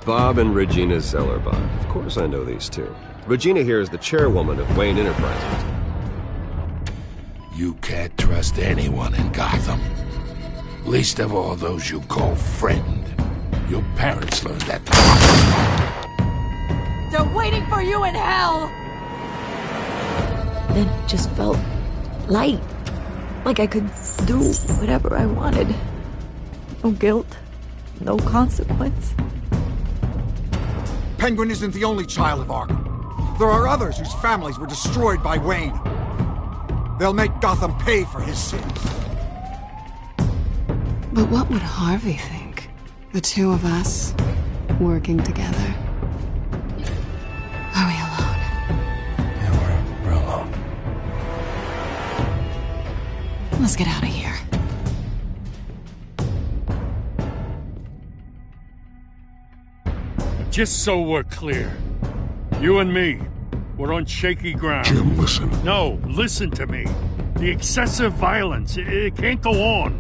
Bob and Regina Zellerbach. Of course I know these two. Regina here is the chairwoman of Wayne Enterprises. You can't trust anyone in Gotham. Least of all those you call friend. Your parents learned that. They're waiting for you in hell! Then it just felt light. Like I could do whatever I wanted. No guilt. No consequence. Penguin isn't the only child of Arkham. There are others whose families were destroyed by Wayne. They'll make Gotham pay for his sins. But what would Harvey think? The two of us, working together. Are we alone? Yeah, we're alone. Let's get out of here. Just so we're clear, you and me, we're on shaky ground. Jim, listen. No, listen to me. The excessive violence, it can't go on.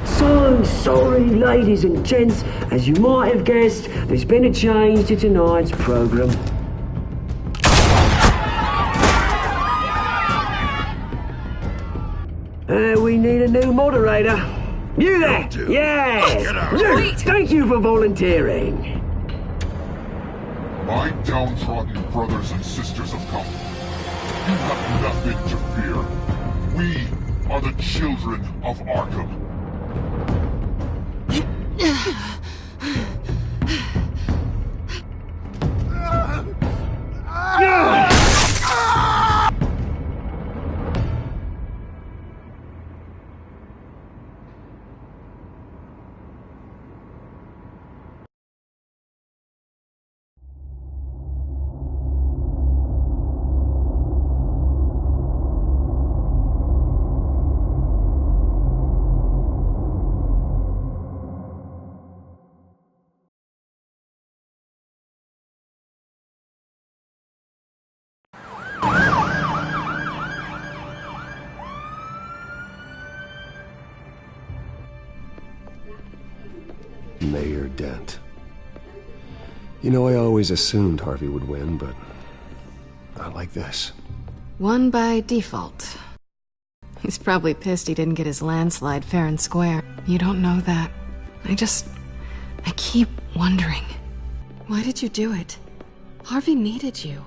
So sorry, ladies and gents. As you might have guessed, there's been a change to tonight's program. We need a new moderator. You there? Yes! You! Thank you for volunteering. My downtrodden brothers and sisters of Gotham, you have nothing to fear. We are the children of Arkham. Mayor Dent. You know, I always assumed Harvey would win, but not like this. Won by default. He's probably pissed he didn't get his landslide fair and square. You don't know that. I keep wondering. Why did you do it? Harvey needed you.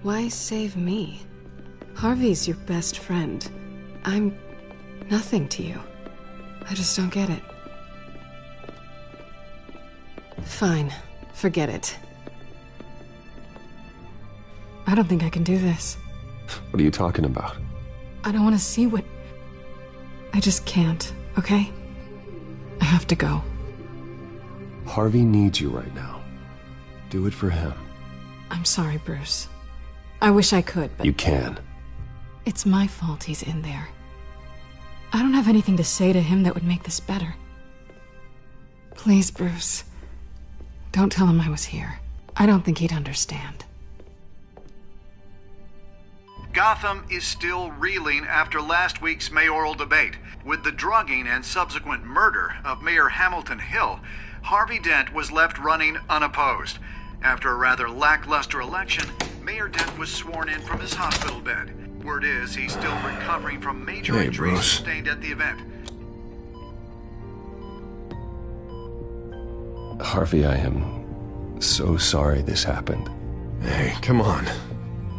Why save me? Harvey's your best friend. I'm nothing to you. I just don't get it. Fine. Forget it. I don't think I can do this. What are you talking about? I don't want to see what... I just can't, okay? I have to go. Harvey needs you right now. Do it for him. I'm sorry, Bruce. I wish I could, but... You can. It's my fault he's in there. I don't have anything to say to him that would make this better. Please, Bruce. Don't tell him I was here. I don't think he'd understand. Gotham is still reeling after last week's mayoral debate. With the drugging and subsequent murder of Mayor Hamilton Hill, Harvey Dent was left running unopposed. After a rather lackluster election, Mayor Dent was sworn in from his hospital bed. Word is he's still recovering from major injuries sustained at the event. Harvey, I am so sorry this happened. Hey, come on.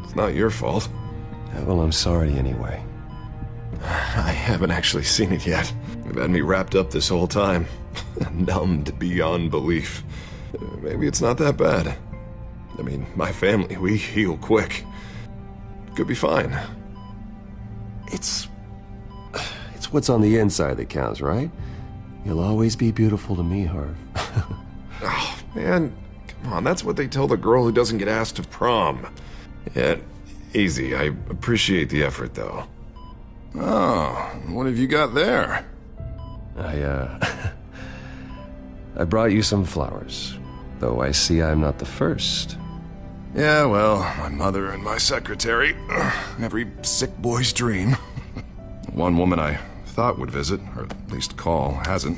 It's not your fault. Yeah, well, I'm sorry anyway. I haven't actually seen it yet. You've had me wrapped up this whole time. Numbed beyond belief. Maybe it's not that bad. I mean, my family, we heal quick. Could be fine. It's what's on the inside that counts, right? You'll always be beautiful to me, Harv. Oh, man. Come on, that's what they tell the girl who doesn't get asked to prom. Yeah, easy. I appreciate the effort, though. Oh, what have you got there? I brought you some flowers. Though I see I'm not the first. Yeah, well, my mother and my secretary. Every sick boy's dream. One woman I thought would visit, or at least call, hasn't.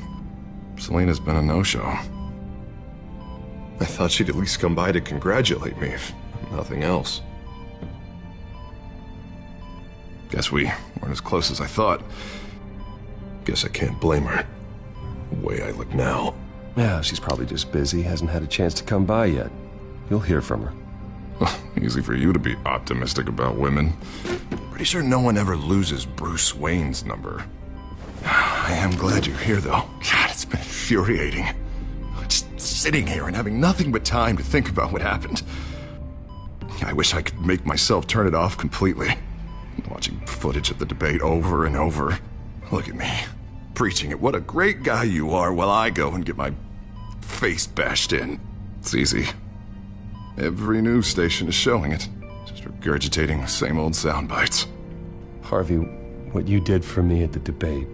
Selena's been a no-show. I thought she'd at least come by to congratulate me, if nothing else. Guess we weren't as close as I thought. Guess I can't blame her. The way I look now. Yeah, she's probably just busy, hasn't had a chance to come by yet. You'll hear from her. Easy for you to be optimistic about women. Pretty sure no one ever loses Bruce Wayne's number. I am glad you're here, though. God, it's been infuriating. Just sitting here and having nothing but time to think about what happened. I wish I could make myself turn it off completely. Watching footage of the debate over and over. Look at me, preaching at what a great guy you are while I go and get my face bashed in. It's easy. Every news station is showing it. Just regurgitating the same old sound bites. Harvey, what you did for me at the debate,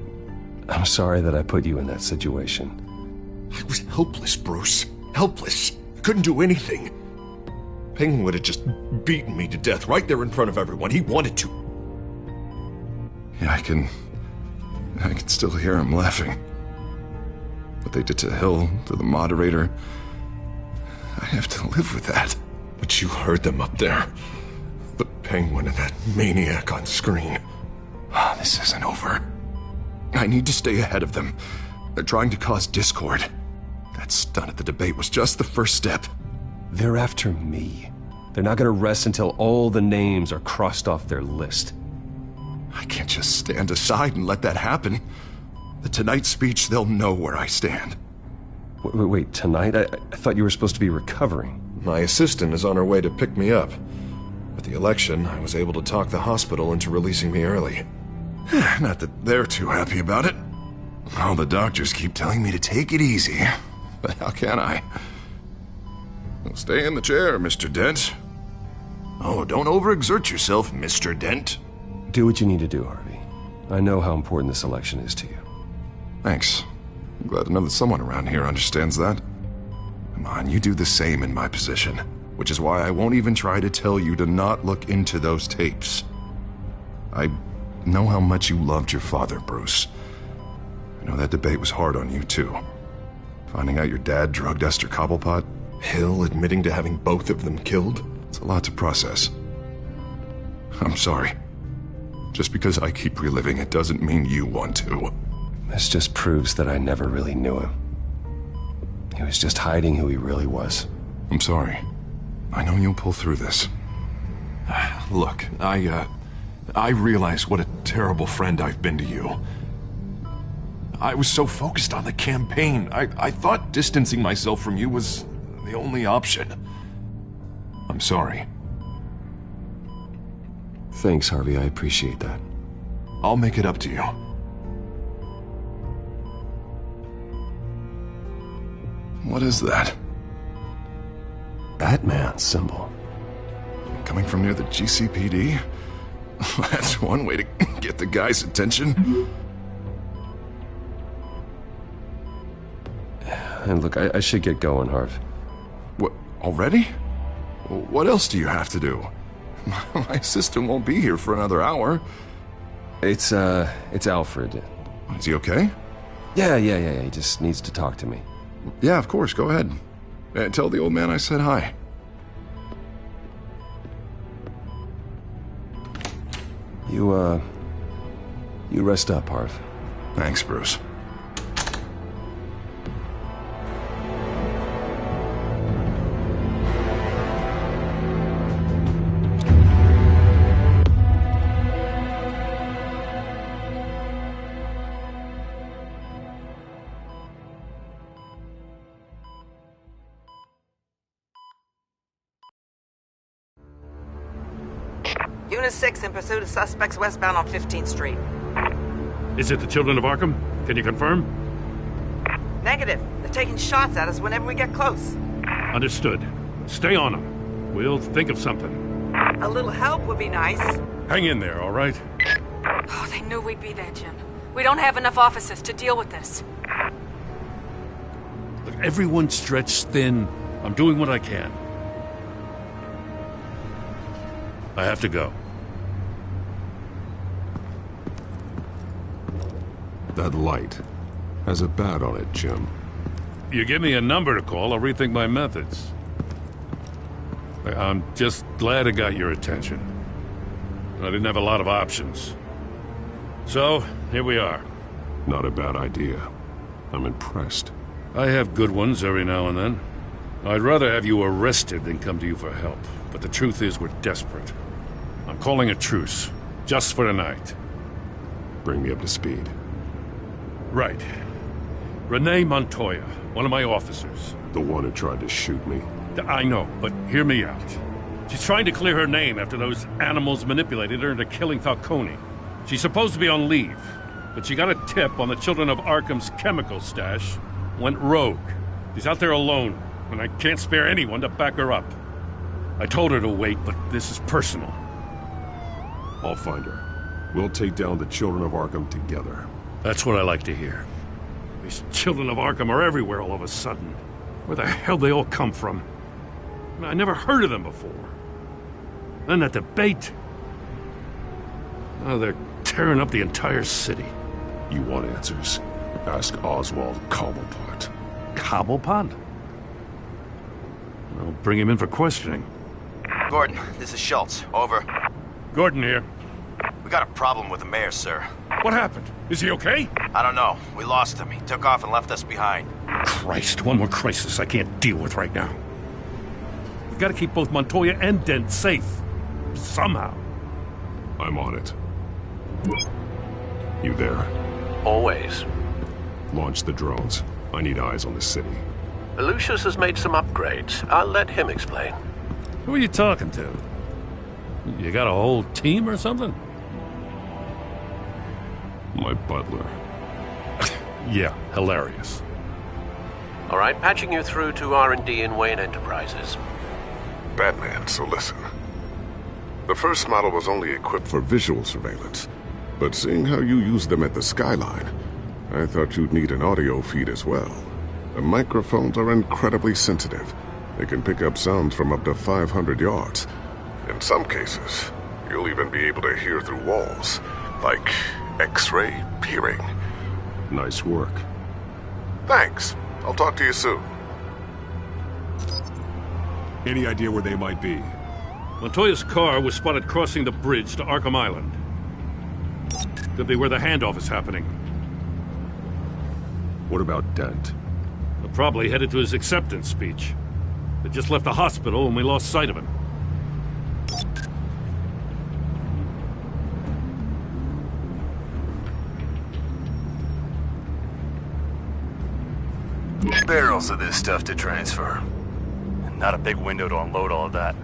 I'm sorry that I put you in that situation. I was helpless, Bruce. Helpless. I couldn't do anything. Ping would have just beaten me to death right there in front of everyone. He wanted to. Yeah, I can still hear him laughing. What they did to Hill, to the moderator, I have to live with that. But you heard them up there. The Penguin and that maniac on screen. This isn't over. I need to stay ahead of them. They're trying to cause discord. That stunt at the debate was just the first step. They're after me. They're not gonna rest until all the names are crossed off their list. I can't just stand aside and let that happen. The Tonight speech, they'll know where I stand. Wait, tonight? I thought you were supposed to be recovering. My assistant is on her way to pick me up. With the election, I was able to talk the hospital into releasing me early. Not that they're too happy about it. All the doctors keep telling me to take it easy. But how can I? Well, stay in the chair, Mr. Dent. Oh, don't overexert yourself, Mr. Dent. Do what you need to do, Harvey. I know how important this election is to you. Thanks. I'm glad to know that someone around here understands that. Come on, you do the same in my position. Which is why I won't even try to tell you to not look into those tapes. I know how much you loved your father, Bruce. I know that debate was hard on you, too. Finding out your dad drugged Esther Cobblepot, Hill admitting to having both of them killed. It's a lot to process. I'm sorry. Just because I keep reliving it doesn't mean you want to. This just proves that I never really knew him. He was just hiding who he really was. I'm sorry. I know you'll pull through this. Look, I realize what a terrible friend I've been to you. I was so focused on the campaign. I thought distancing myself from you was the only option. I'm sorry. Thanks, Harvey. I appreciate that. I'll make it up to you. What is that? Batman symbol. Coming from near the GCPD? That's one way to get the guy's attention. And look, I should get going, Harv. What, already? What else do you have to do? My assistant won't be here for another hour. It's Alfred. Is he okay? Yeah, he just needs to talk to me. Yeah, of course, go ahead. Tell the old man I said hi. You rest up, Harv. Thanks, Bruce. Unit 6 in pursuit of suspects westbound on 15th Street. Is it the Children of Arkham? Can you confirm? Negative. They're taking shots at us whenever we get close. Understood. Stay on them. We'll think of something. A little help would be nice. Hang in there, all right? Oh, they knew we'd be there, Jim. We don't have enough officers to deal with this. Look, everyone's stretched thin. I'm doing what I can. I have to go. That light. Has a bat on it, Jim. You give me a number to call, I'll rethink my methods. I'm just glad I got your attention. I didn't have a lot of options. So, here we are. Not a bad idea. I'm impressed. I have good ones every now and then. I'd rather have you arrested than come to you for help. But the truth is, we're desperate. I'm calling a truce. Just for tonight. Bring me up to speed. Right. Renee Montoya, one of my officers. The one who tried to shoot me? I know, but hear me out. She's trying to clear her name after those animals manipulated her into killing Falcone. She's supposed to be on leave, but she got a tip on the Children of Arkham's chemical stash, went rogue. She's out there alone, and I can't spare anyone to back her up. I told her to wait, but this is personal. I'll find her. We'll take down the Children of Arkham together. That's what I like to hear. These Children of Arkham are everywhere all of a sudden. Where the hell they all come from? I never heard of them before. Then that debate. Oh, they're tearing up the entire city. You want answers? Ask Oswald Cobblepot. Cobblepot? I'll bring him in for questioning. Gordon, this is Schultz. Over. Gordon here. We got a problem with the mayor, sir. What happened? Is he okay? I don't know. We lost him. He took off and left us behind. Christ, one more crisis I can't deal with right now. We've got to keep both Montoya and Dent safe. Somehow. I'm on it. You there? Always. Launch the drones. I need eyes on the city. Lucius has made some upgrades. I'll let him explain. Who are you talking to? You got a whole team or something? My butler. Yeah, hilarious. All right, patching you through to R&D in Wayne Enterprises. Batman, so listen. The first model was only equipped for visual surveillance, but seeing how you use them at the Skyline, I thought you'd need an audio feed as well. The microphones are incredibly sensitive. They can pick up sounds from up to 500 yards. In some cases, you'll even be able to hear through walls, like X-ray peering. Nice work. Thanks. I'll talk to you soon. Any idea where they might be? Montoya's car was spotted crossing the bridge to Arkham Island. Could be where the handoff is happening. What about Dent? They're probably headed to his acceptance speech. They just left the hospital and we lost sight of him. Barrels of this stuff to transfer. Not a big window to unload all of that.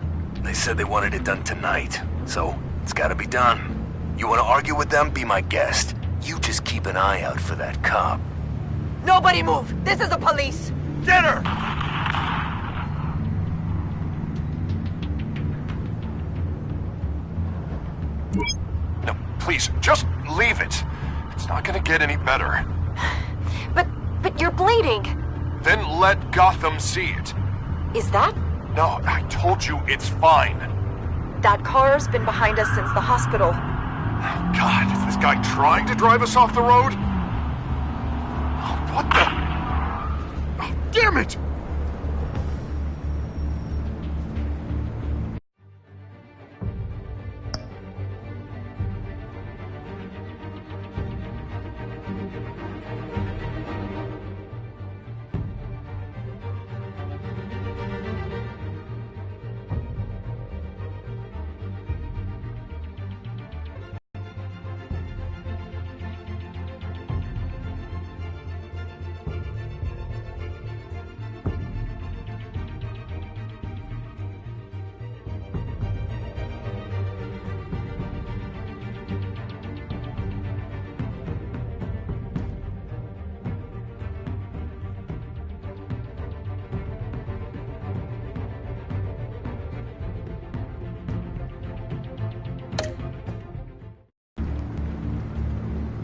They said they wanted it done tonight, so it's gotta be done. You wanna argue with them? Be my guest. You just keep an eye out for that cop. Nobody move! This is the police! Get her! No, please, just leave it. It's not gonna get any better. But you're bleeding. Then let Gotham see it. Is that? No, I told you it's fine. That car's been behind us since the hospital. God, is this guy trying to drive us off the road? What the? Oh, damn it!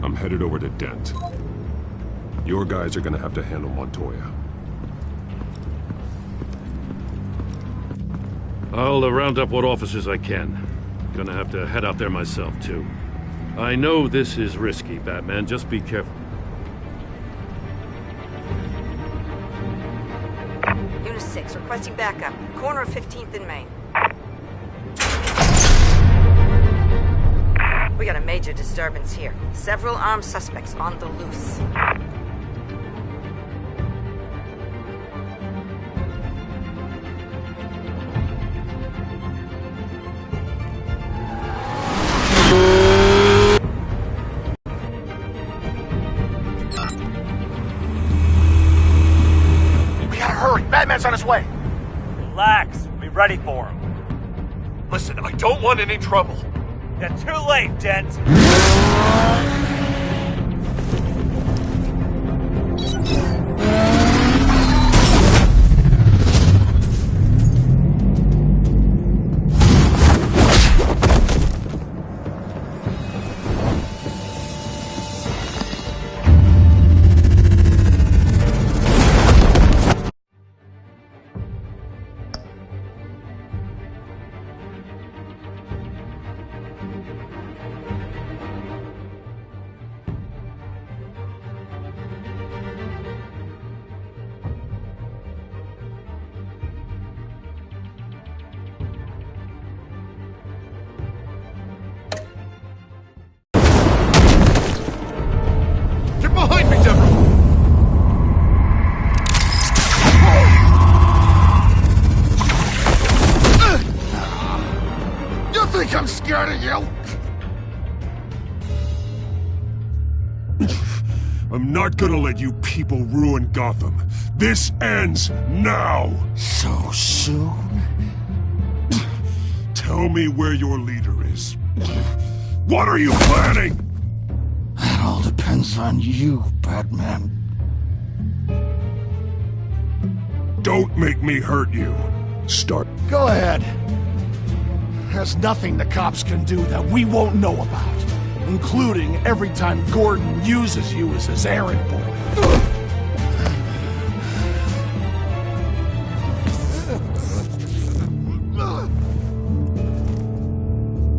I'm headed over to Dent. Your guys are gonna have to handle Montoya. I'll round up what officers I can. Gonna have to head out there myself, too. I know this is risky, Batman. Just be careful. 6, requesting backup. Corner of 15th and Main. We got a major disturbance here. Several armed suspects on the loose. We gotta hurry. Batman's on his way. Relax. We'll be ready for him. Listen, I don't want any trouble. You're too late, Dent. Get behind me, Deborah! You think I'm scared of you? I'm not gonna let you people ruin Gotham. This ends now! So soon? Tell me where your leader is. What are you planning? That all depends on you, Batman. Don't make me hurt you. Start. Go ahead. There's nothing the cops can do that we won't know about, including every time Gordon uses you as his errand boy.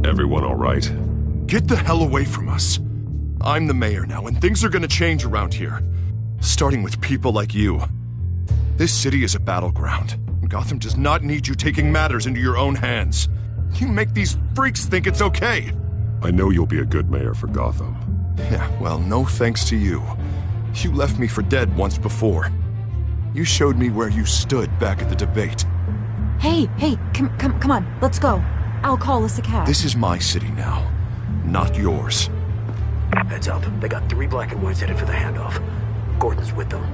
Everyone all right? Get the hell away from us. I'm the mayor now, and things are gonna change around here. Starting with people like you. This city is a battleground. Gotham does not need you taking matters into your own hands. You make these freaks think it's okay. I know you'll be a good mayor for Gotham. Yeah, well, no thanks to you. You left me for dead once before. You showed me where you stood back at the debate. Hey, come on, let's go. I'll call us a cab. This is my city now, not yours. Heads up. They got 3 black and whites headed for the handoff. Gordon's with them.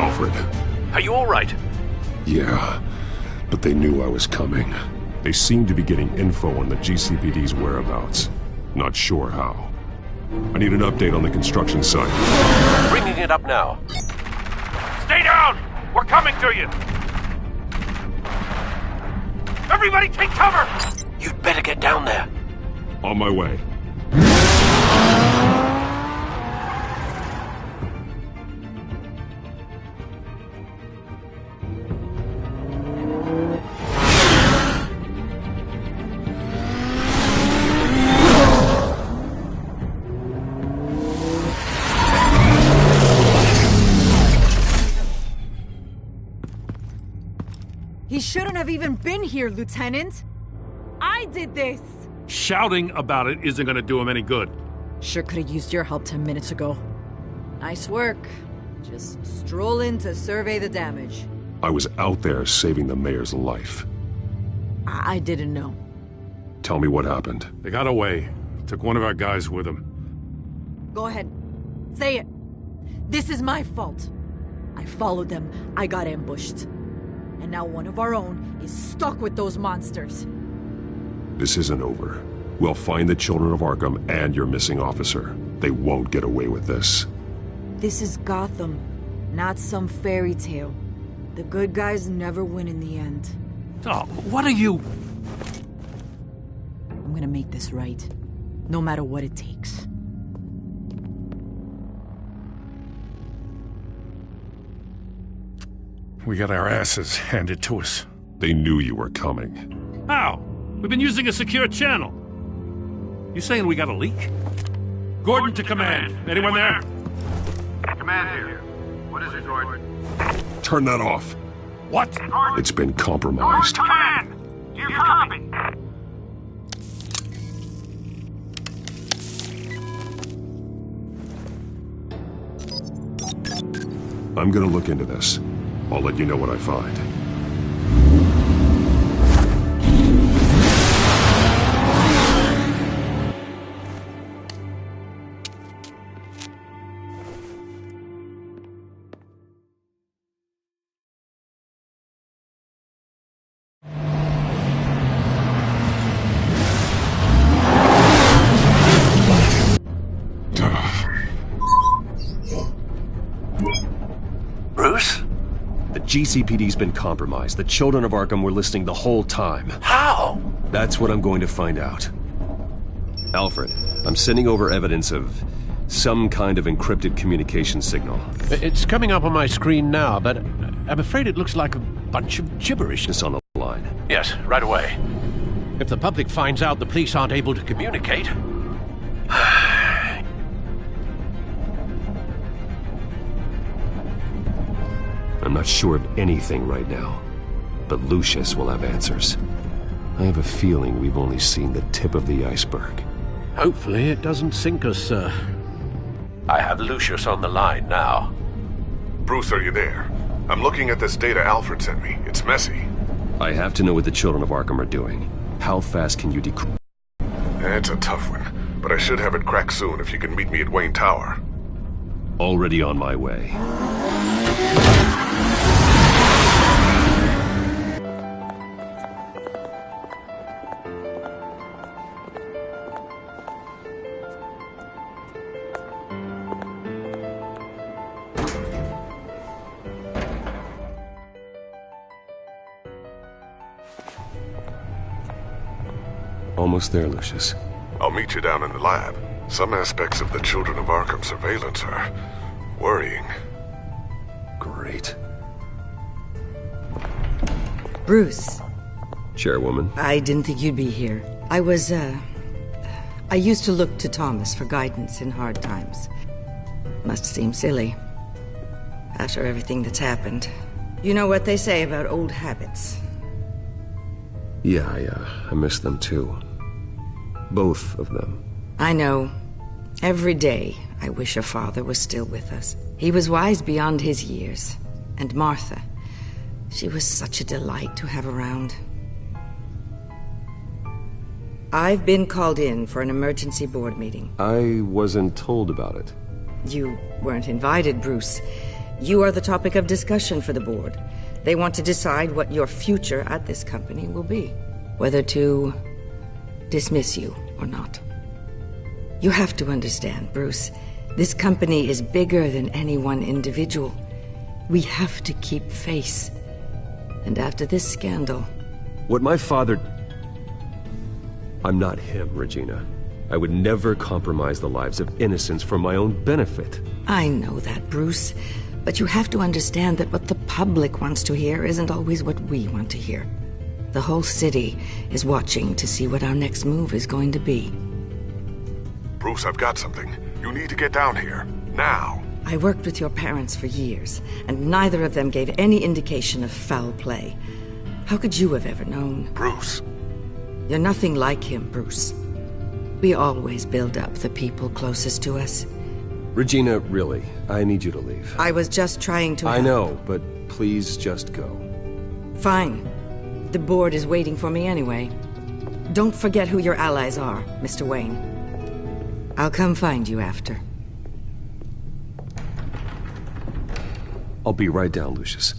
Alfred. Are you all right? Yeah, but they knew I was coming. They seemed to be getting info on the GCPD's whereabouts. Not sure how. I need an update on the construction site. Bringing it up now. Stay down! We're coming to you! Everybody take cover! You'd better get down there. On my way. He shouldn't have even been here, Lieutenant. I did this. Shouting about it isn't gonna do him any good. Sure could have used your help 10 minutes ago. Nice work. Just stroll in to survey the damage. I was out there saving the mayor's life. I didn't know. Tell me what happened. They got away. Took one of our guys with them. Go ahead. Say it. This is my fault. I followed them. I got ambushed. And now one of our own is stuck with those monsters. This isn't over. We'll find the children of Arkham and your missing officer. They won't get away with this. This is Gotham, not some fairy tale. The good guys never win in the end. Oh, what are you... I'm gonna make this right, no matter what it takes. We got our asses handed to us. They knew you were coming. How? We've been using a secure channel. You saying we got a leak? Gordon to command. Anyone there? Command here. What is it, Gordon? Turn that off. What? It's been compromised. Command! Do you copy? I'm gonna look into this. I'll let you know what I find. Bruce? The GCPD's been compromised. The children of Arkham were listening the whole time. How? That's what I'm going to find out. Alfred, I'm sending over evidence of some kind of encrypted communication signal. It's coming up on my screen now, but I'm afraid it looks like a bunch of gibberish. It's on the line. Yes, right away. If the public finds out the police aren't able to communicate... I'm not sure of anything right now, but Lucius will have answers. I have a feeling we've only seen the tip of the iceberg. Hopefully it doesn't sink us, sir. I have Lucius on the line now. Bruce, are you there? I'm looking at this data Alfred sent me. It's messy. I have to know what the children of Arkham are doing. How fast can you decrypt? It's a tough one, but I should have it cracked soon if you can meet me at Wayne Tower. Already on my way. Almost there, Lucius. I'll meet you down in the lab. Some aspects of the Children of Arkham surveillance are worrying. Great. Bruce. Chairwoman. I didn't think you'd be here. I used to look to Thomas for guidance in hard times. Must seem silly. After everything that's happened. You know what they say about old habits. Yeah, I miss them too. Both of them. I know. Every day, I wish your father was still with us. He was wise beyond his years. And Martha, she was such a delight to have around. I've been called in for an emergency board meeting. I wasn't told about it. You weren't invited, Bruce. You are the topic of discussion for the board. They want to decide what your future at this company will be. Whether to dismiss you or not. You have to understand, Bruce. This company is bigger than any one individual. We have to keep face. And after this scandal... What my father... I'm not him, Regina. I would never compromise the lives of innocents for my own benefit. I know that, Bruce. But you have to understand that what the public wants to hear isn't always what we want to hear. The whole city is watching to see what our next move is going to be. Bruce, I've got something. You need to get down here. Now. I worked with your parents for years, and neither of them gave any indication of foul play. How could you have ever known? Bruce. You're nothing like him, Bruce. We always build up the people closest to us. Regina, really, I need you to leave. I was just trying to... I know, but please just go. Fine. The board is waiting for me anyway. Don't forget who your allies are, Mr. Wayne. I'll come find you after. I'll be right down, Lucius.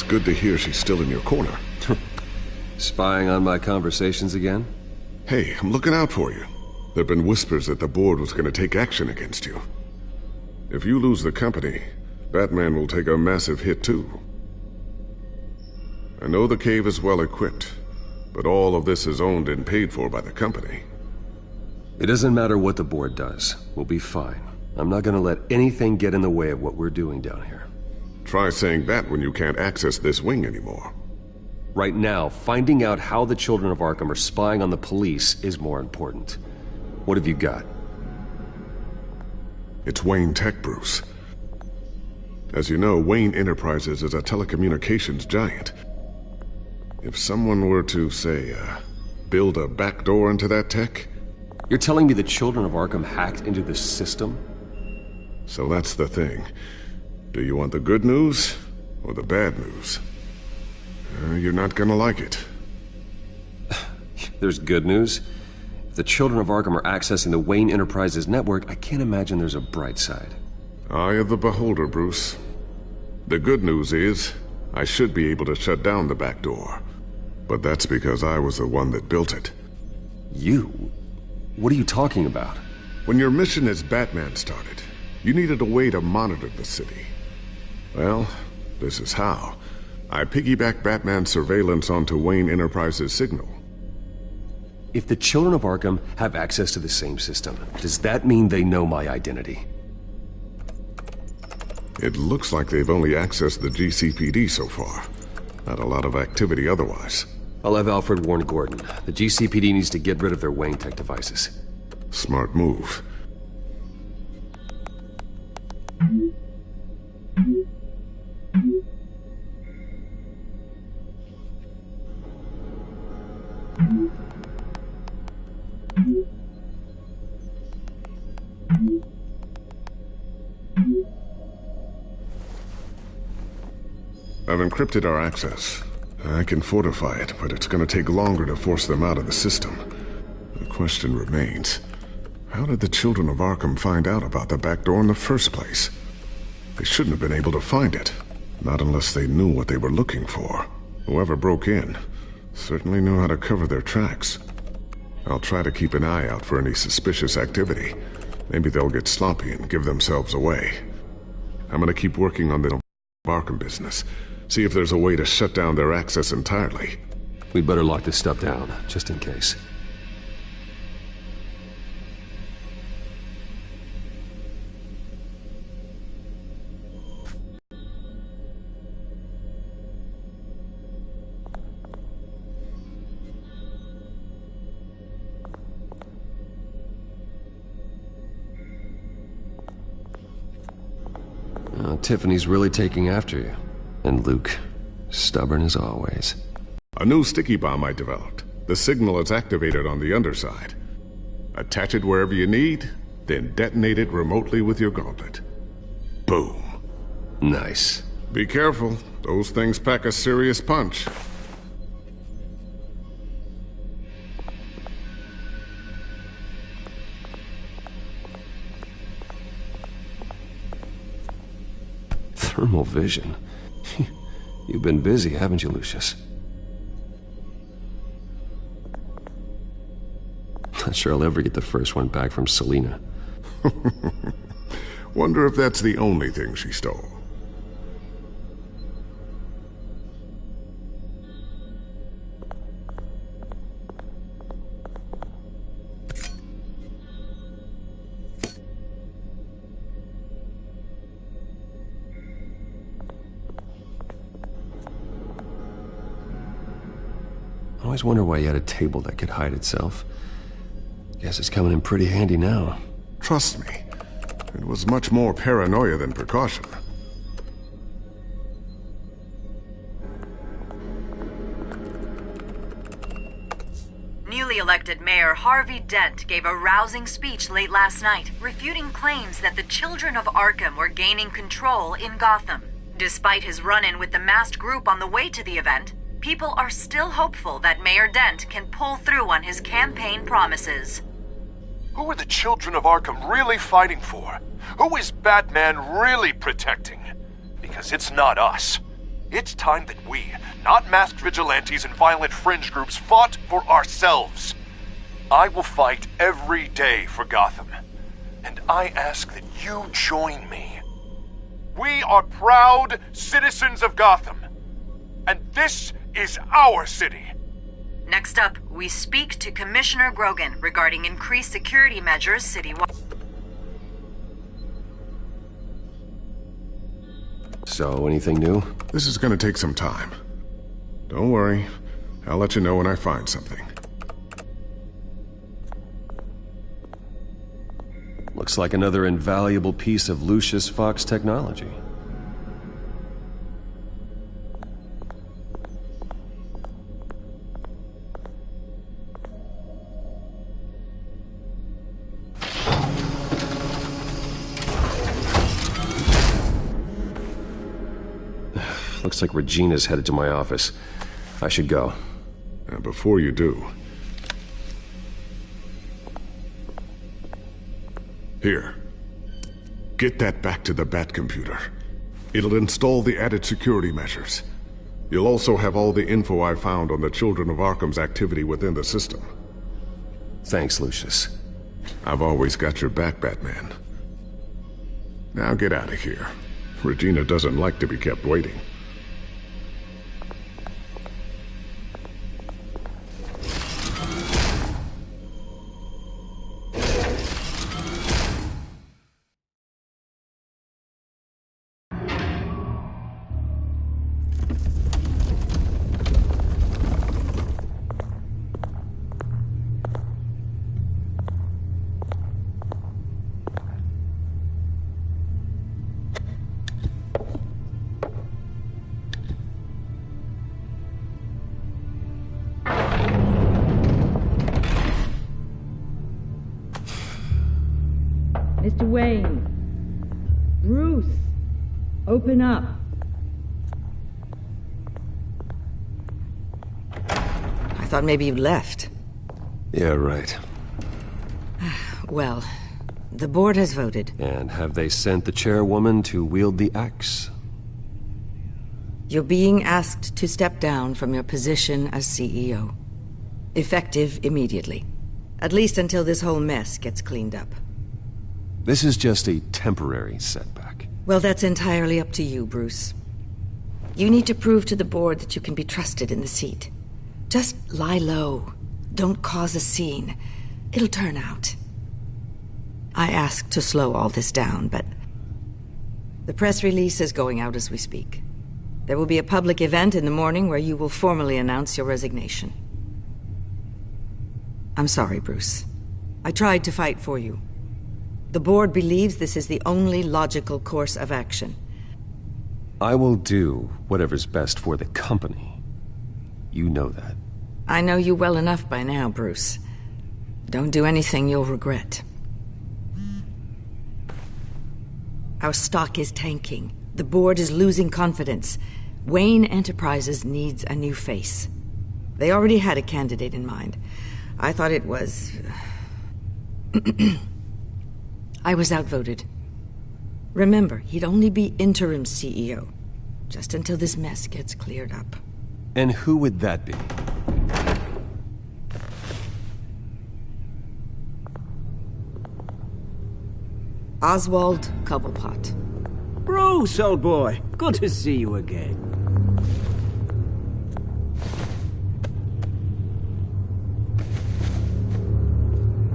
It's good to hear she's still in your corner. Spying on my conversations again? Hey, I'm looking out for you. There've been whispers that the board was going to take action against you. If you lose the company, Batman will take a massive hit too. I know the cave is well equipped, but all of this is owned and paid for by the company. It doesn't matter what the board does. We'll be fine. I'm not gonna let anything get in the way of what we're doing down here. Try saying that when you can't access this wing anymore. Right now, finding out how the Children of Arkham are spying on the police is more important. What have you got? It's Wayne Tech, Bruce. As you know, Wayne Enterprises is a telecommunications giant. If someone were to, say, build a backdoor into that tech... You're telling me the Children of Arkham hacked into this system? So that's the thing. Do you want the good news or the bad news? You're not gonna like it. There's good news. If the Children of Arkham are accessing the Wayne Enterprises network, I can't imagine there's a bright side. Eye of the beholder, Bruce. The good news is, I should be able to shut down the back door. But that's because I was the one that built it. You? What are you talking about? When your mission as Batman started, you needed a way to monitor the city. Well, this is how. I piggybacked Batman's surveillance onto Wayne Enterprises' signal. If the Children of Arkham have access to the same system, does that mean they know my identity? It looks like they've only accessed the GCPD so far. Not a lot of activity otherwise. I'll have Alfred warn Gordon. The GCPD needs to get rid of their Wayne Tech devices. Smart move. I've encrypted our access. I can fortify it, but it's gonna take longer to force them out of the system. The question remains, how did the Children of Arkham find out about the back door in the first place? They shouldn't have been able to find it. Not unless they knew what they were looking for. Whoever broke in certainly knew how to cover their tracks. I'll try to keep an eye out for any suspicious activity. Maybe they'll get sloppy and give themselves away. I'm gonna keep working on the Arkham business. See if there's a way to shut down their access entirely. We'd better lock this stuff down, just in case. Tiffany's really taking after you. And Luke, stubborn as always. A new sticky bomb I developed. The signal is activated on the underside. Attach it wherever you need, then detonate it remotely with your gauntlet. Boom. Nice. Be careful. Those things pack a serious punch. Thermal vision. You've been busy, haven't you, Lucius? Not sure I'll ever get the first one back from Selina. Wonder if that's the only thing she stole. I always wonder why you had a table that could hide itself. Guess it's coming in pretty handy now. Trust me, it was much more paranoia than precaution. Newly elected Mayor Harvey Dent gave a rousing speech late last night, refuting claims that the Children of Arkham were gaining control in Gotham. Despite his run-in with the masked group on the way to the event, people are still hopeful that Mayor Dent can pull through on his campaign promises. Who are the Children of Arkham really fighting for? Who is Batman really protecting? Because it's not us. It's time that we, not masked vigilantes and violent fringe groups, fought for ourselves. I will fight every day for Gotham. And I ask that you join me. We are proud citizens of Gotham. And this is our city. Next up, we speak to Commissioner Grogan regarding increased security measures citywide. So, anything new? This is gonna take some time. Don't worry. I'll let you know when I find something. Looks like another invaluable piece of Lucius Fox technology. Looks like Regina's headed to my office. I should go. Before you do... Here. Get that back to the Bat computer. It'll install the added security measures. You'll also have all the info I found on the Children of Arkham's activity within the system. Thanks, Lucius. I've always got your back, Batman. Now get out of here. Regina doesn't like to be kept waiting. Mr. Wayne. Bruce. Open up. I thought maybe you left. Yeah, right. Well, the board has voted. And have they sent the chairwoman to wield the axe? You're being asked to step down from your position as CEO. Effective immediately. At least until this whole mess gets cleaned up. This is just a temporary setback. Well, that's entirely up to you, Bruce. You need to prove to the board that you can be trusted in the seat. Just lie low. Don't cause a scene. It'll turn out. I asked to slow all this down, but... the press release is going out as we speak. There will be a public event in the morning where you will formally announce your resignation. I'm sorry, Bruce. I tried to fight for you. The board believes this is the only logical course of action. I will do whatever's best for the company. You know that. I know you well enough by now, Bruce. Don't do anything you'll regret. Our stock is tanking. The board is losing confidence. Wayne Enterprises needs a new face. They already had a candidate in mind. I thought it was... I was outvoted. Remember, he'd only be interim CEO, just until this mess gets cleared up. And who would that be? Oswald Cobblepot. Bruce, old boy. Good to see you again.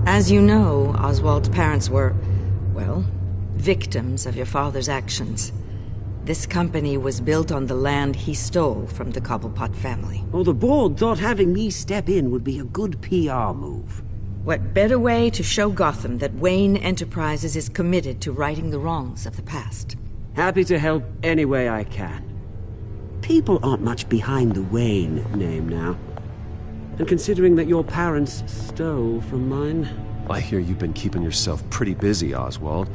As you know, Oswald's parents were, well, victims of your father's actions. This company was built on the land he stole from the Cobblepot family. Well, the board thought having me step in would be a good PR move. What better way to show Gotham that Wayne Enterprises is committed to righting the wrongs of the past? Happy to help any way I can. People aren't much behind the Wayne name now. And considering that your parents stole from mine... I hear you've been keeping yourself pretty busy, Oswald.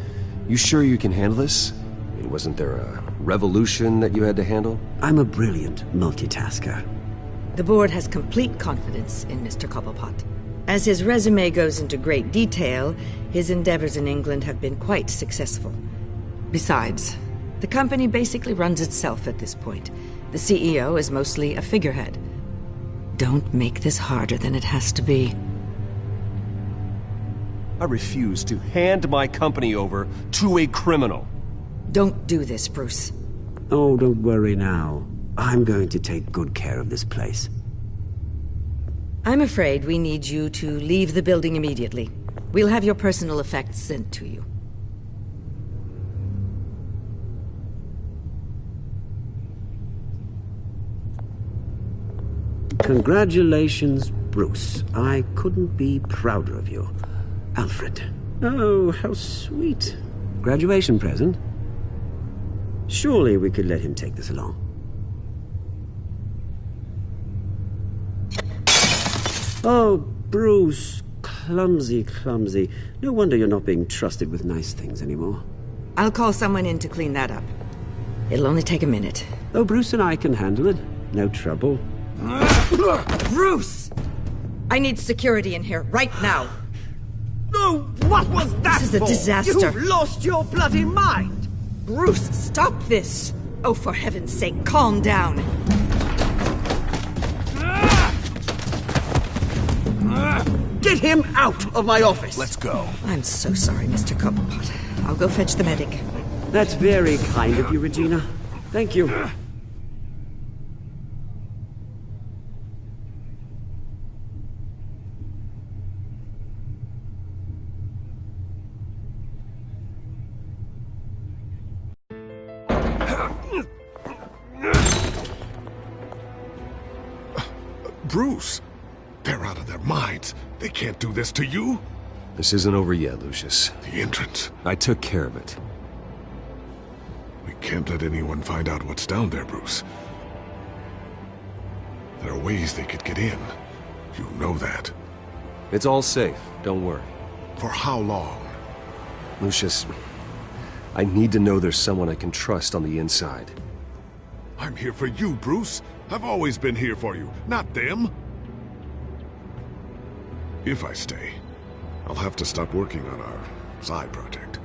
You sure you can handle this? I mean, wasn't there a revolution that you had to handle? I'm a brilliant multitasker. The board has complete confidence in Mr. Cobblepot. As his resume goes into great detail, his endeavors in England have been quite successful. Besides, the company basically runs itself at this point. The CEO is mostly a figurehead. Don't make this harder than it has to be. I refuse to hand my company over to a criminal. Don't do this, Bruce. Oh, don't worry now. I'm going to take good care of this place. I'm afraid we need you to leave the building immediately. We'll have your personal effects sent to you. Congratulations, Bruce. I couldn't be prouder of you. Alfred. Oh, how sweet. Graduation present? Surely we could let him take this along. Oh, Bruce. Clumsy, clumsy. No wonder you're not being trusted with nice things anymore. I'll call someone in to clean that up. It'll only take a minute. Oh, Bruce and I can handle it. No trouble. Bruce! I need security in here, right now. No, what was that This is a for? disaster. You've lost your bloody mind! Bruce, stop this! Oh, for heaven's sake, calm down. Get him out of my office! Let's go. I'm so sorry, Mr. Cobblepot. I'll go fetch the medic. That's very kind of you, Regina. Thank you. Bruce, they're out of their minds. They can't do this to you. This isn't over yet, Lucius. The entrance. I took care of it. We can't let anyone find out what's down there, Bruce. There are ways they could get in. You know that. It's all safe, don't worry. For how long? Lucius, I need to know there's someone I can trust on the inside. I'm here for you, Bruce. I've always been here for you, not them. If I stay, I'll have to stop working on our side project.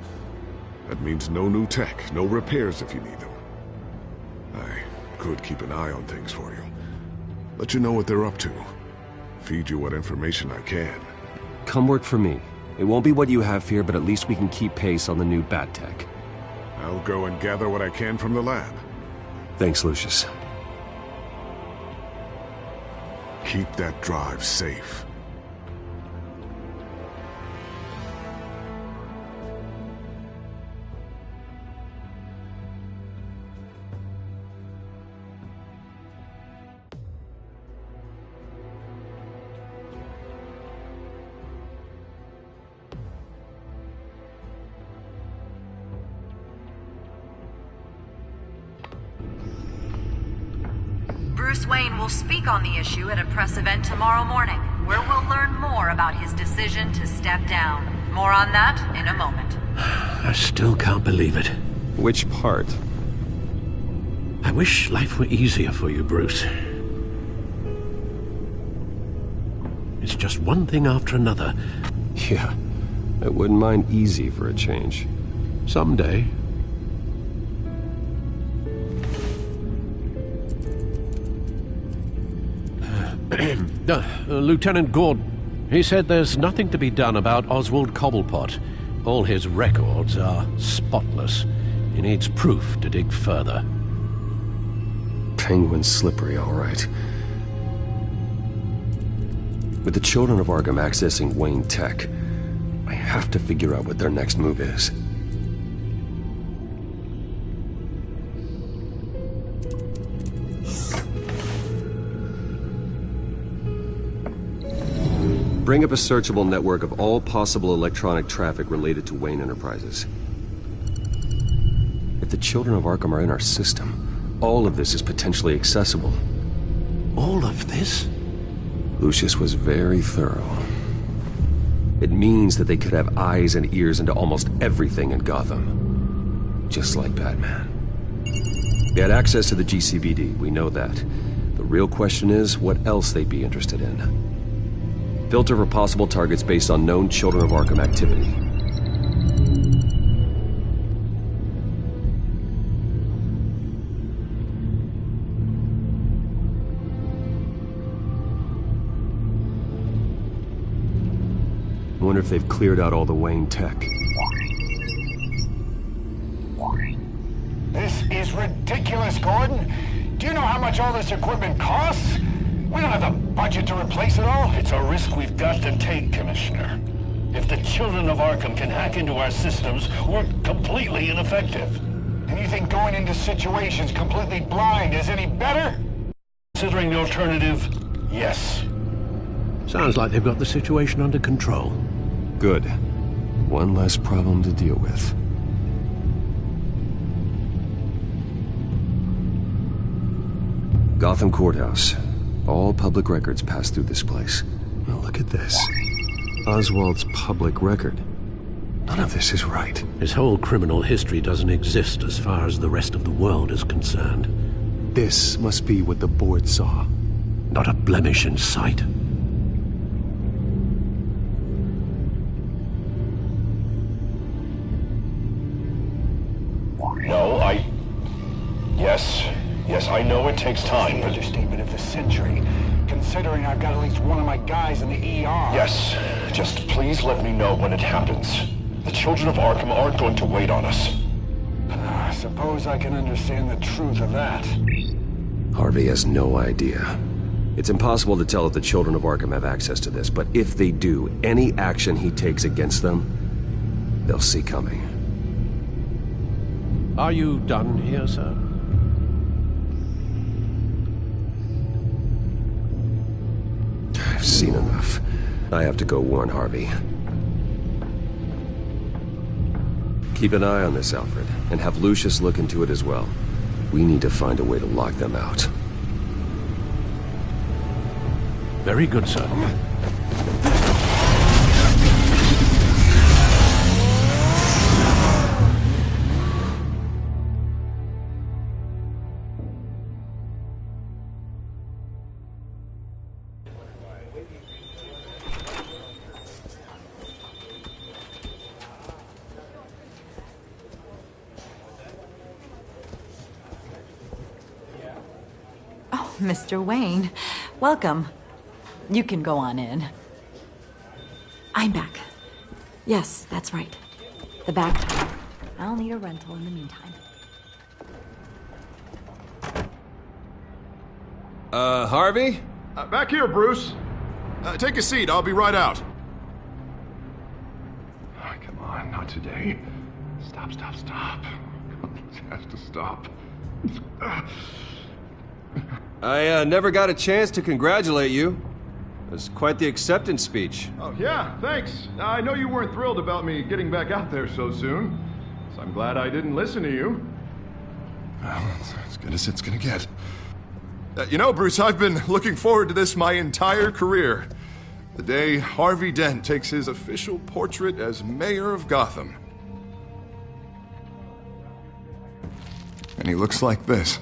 That means no new tech, no repairs if you need them. I could keep an eye on things for you. Let you know what they're up to. Feed you what information I can. Come work for me. It won't be what you have here, but at least we can keep pace on the new bat tech. I'll go and gather what I can from the lab. Thanks, Lucius. Keep that drive safe. Bruce Wayne will speak on the issue at a press event tomorrow morning, where we'll learn more about his decision to step down. More on that in a moment. I still can't believe it. Which part? I wish life were easier for you, Bruce. It's just one thing after another. Yeah, I wouldn't mind easy for a change. Someday. Lieutenant Gordon, he said there's nothing to be done about Oswald Cobblepot. All his records are spotless. He needs proof to dig further. Penguin's slippery, all right. With the children of Arkham accessing Wayne Tech, I have to figure out what their next move is. Bring up a searchable network of all possible electronic traffic related to Wayne Enterprises. If the children of Arkham are in our system, all of this is potentially accessible. All of this? Lucius was very thorough. It means that they could have eyes and ears into almost everything in Gotham. Just like Batman. They had access to the GCPD, we know that. The real question is what else they'd be interested in. Filter for possible targets based on known Children of Arkham activity. wonder if they've cleared out all the Wayne tech. This is ridiculous, Gordon. Do you know how much all this equipment costs? We don't have the budget to replace it all. It's a risk we've got to take, Commissioner. If the children of Arkham can hack into our systems, we're completely ineffective. And you think going into situations completely blind is any better? Considering the alternative, yes. Sounds like they've got the situation under control. Good. One less problem to deal with. Gotham Courthouse. All public records pass through this place. Now look at this. Oswald's public record. None of this is right. His whole criminal history doesn't exist as far as the rest of the world is concerned. This must be what the board saw. Not a blemish in sight. No, Yes, I know it takes time, but... Understatement of the century, considering I've got at least one of my guys in the ER. Yes, just please let me know when it happens. The children of Arkham aren't going to wait on us. I suppose I can understand the truth of that. Harvey has no idea. It's impossible to tell if the children of Arkham have access to this, but if they do, any action he takes against them, they'll see coming. Are you done here, sir? I've seen enough. I have to go warn Harvey. Keep an eye on this, Alfred, and have Lucius look into it as well. We need to find a way to lock them out. Very good, sir. Mr. Wayne, welcome. You can go on in. I'm back. Yes, that's right. The back door. I'll need a rental in the meantime. Harvey? Back here, Bruce. Take a seat, I'll be right out. Oh, come on, not today. Stop. This has to stop. I never got a chance to congratulate you. It was quite the acceptance speech. Oh, yeah, thanks. I know you weren't thrilled about me getting back out there so soon, so I'm glad I didn't listen to you. Well, it's as good as it's gonna get. You know, Bruce, I've been looking forward to this my entire career. The day Harvey Dent takes his official portrait as mayor of Gotham. And he looks like this.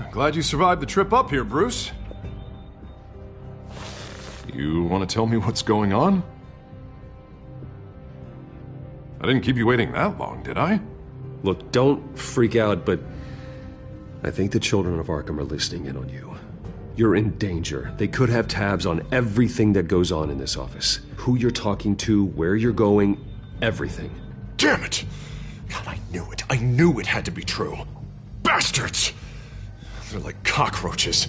Glad you survived the trip up here, Bruce. You want to tell me what's going on? I didn't keep you waiting that long, did I? Look, don't freak out, but I think the children of Arkham are listening in on you. You're in danger. They could have tabs on everything that goes on in this office. Who you're talking to, where you're going, everything. Damn it! God, I knew it. I knew it had to be true. Bastards! They're like cockroaches.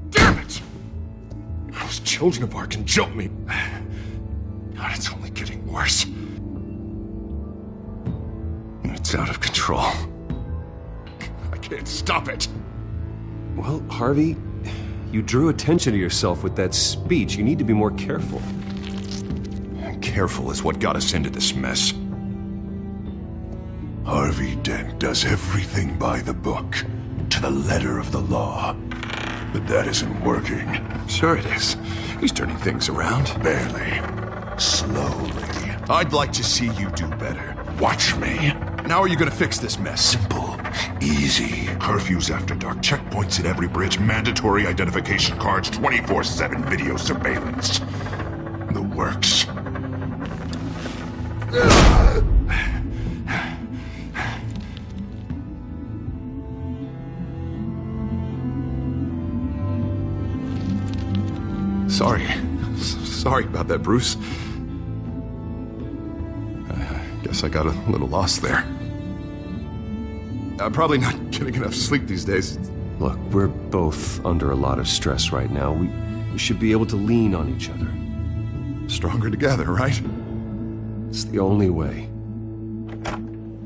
Damn it! Those children of Arkham jumped me. God, it's only getting worse. It's out of control. I can't stop it. Well, Harvey, you drew attention to yourself with that speech. You need to be more careful. Careful is what got us into this mess. Harvey Dent does everything by the book, to the letter of the law. But that isn't working. Sure it is. He's turning things around. Barely. Slowly. I'd like to see you do better. Watch me. Now are you gonna fix this mess? Simple. Easy. Curfews after dark, checkpoints at every bridge, mandatory identification cards, 24/7 video surveillance. The works. Sorry about that, Bruce. I guess I got a little lost there. I'm probably not getting enough sleep these days. Look, we're both under a lot of stress right now. We should be able to lean on each other. Stronger together, right? It's the only way.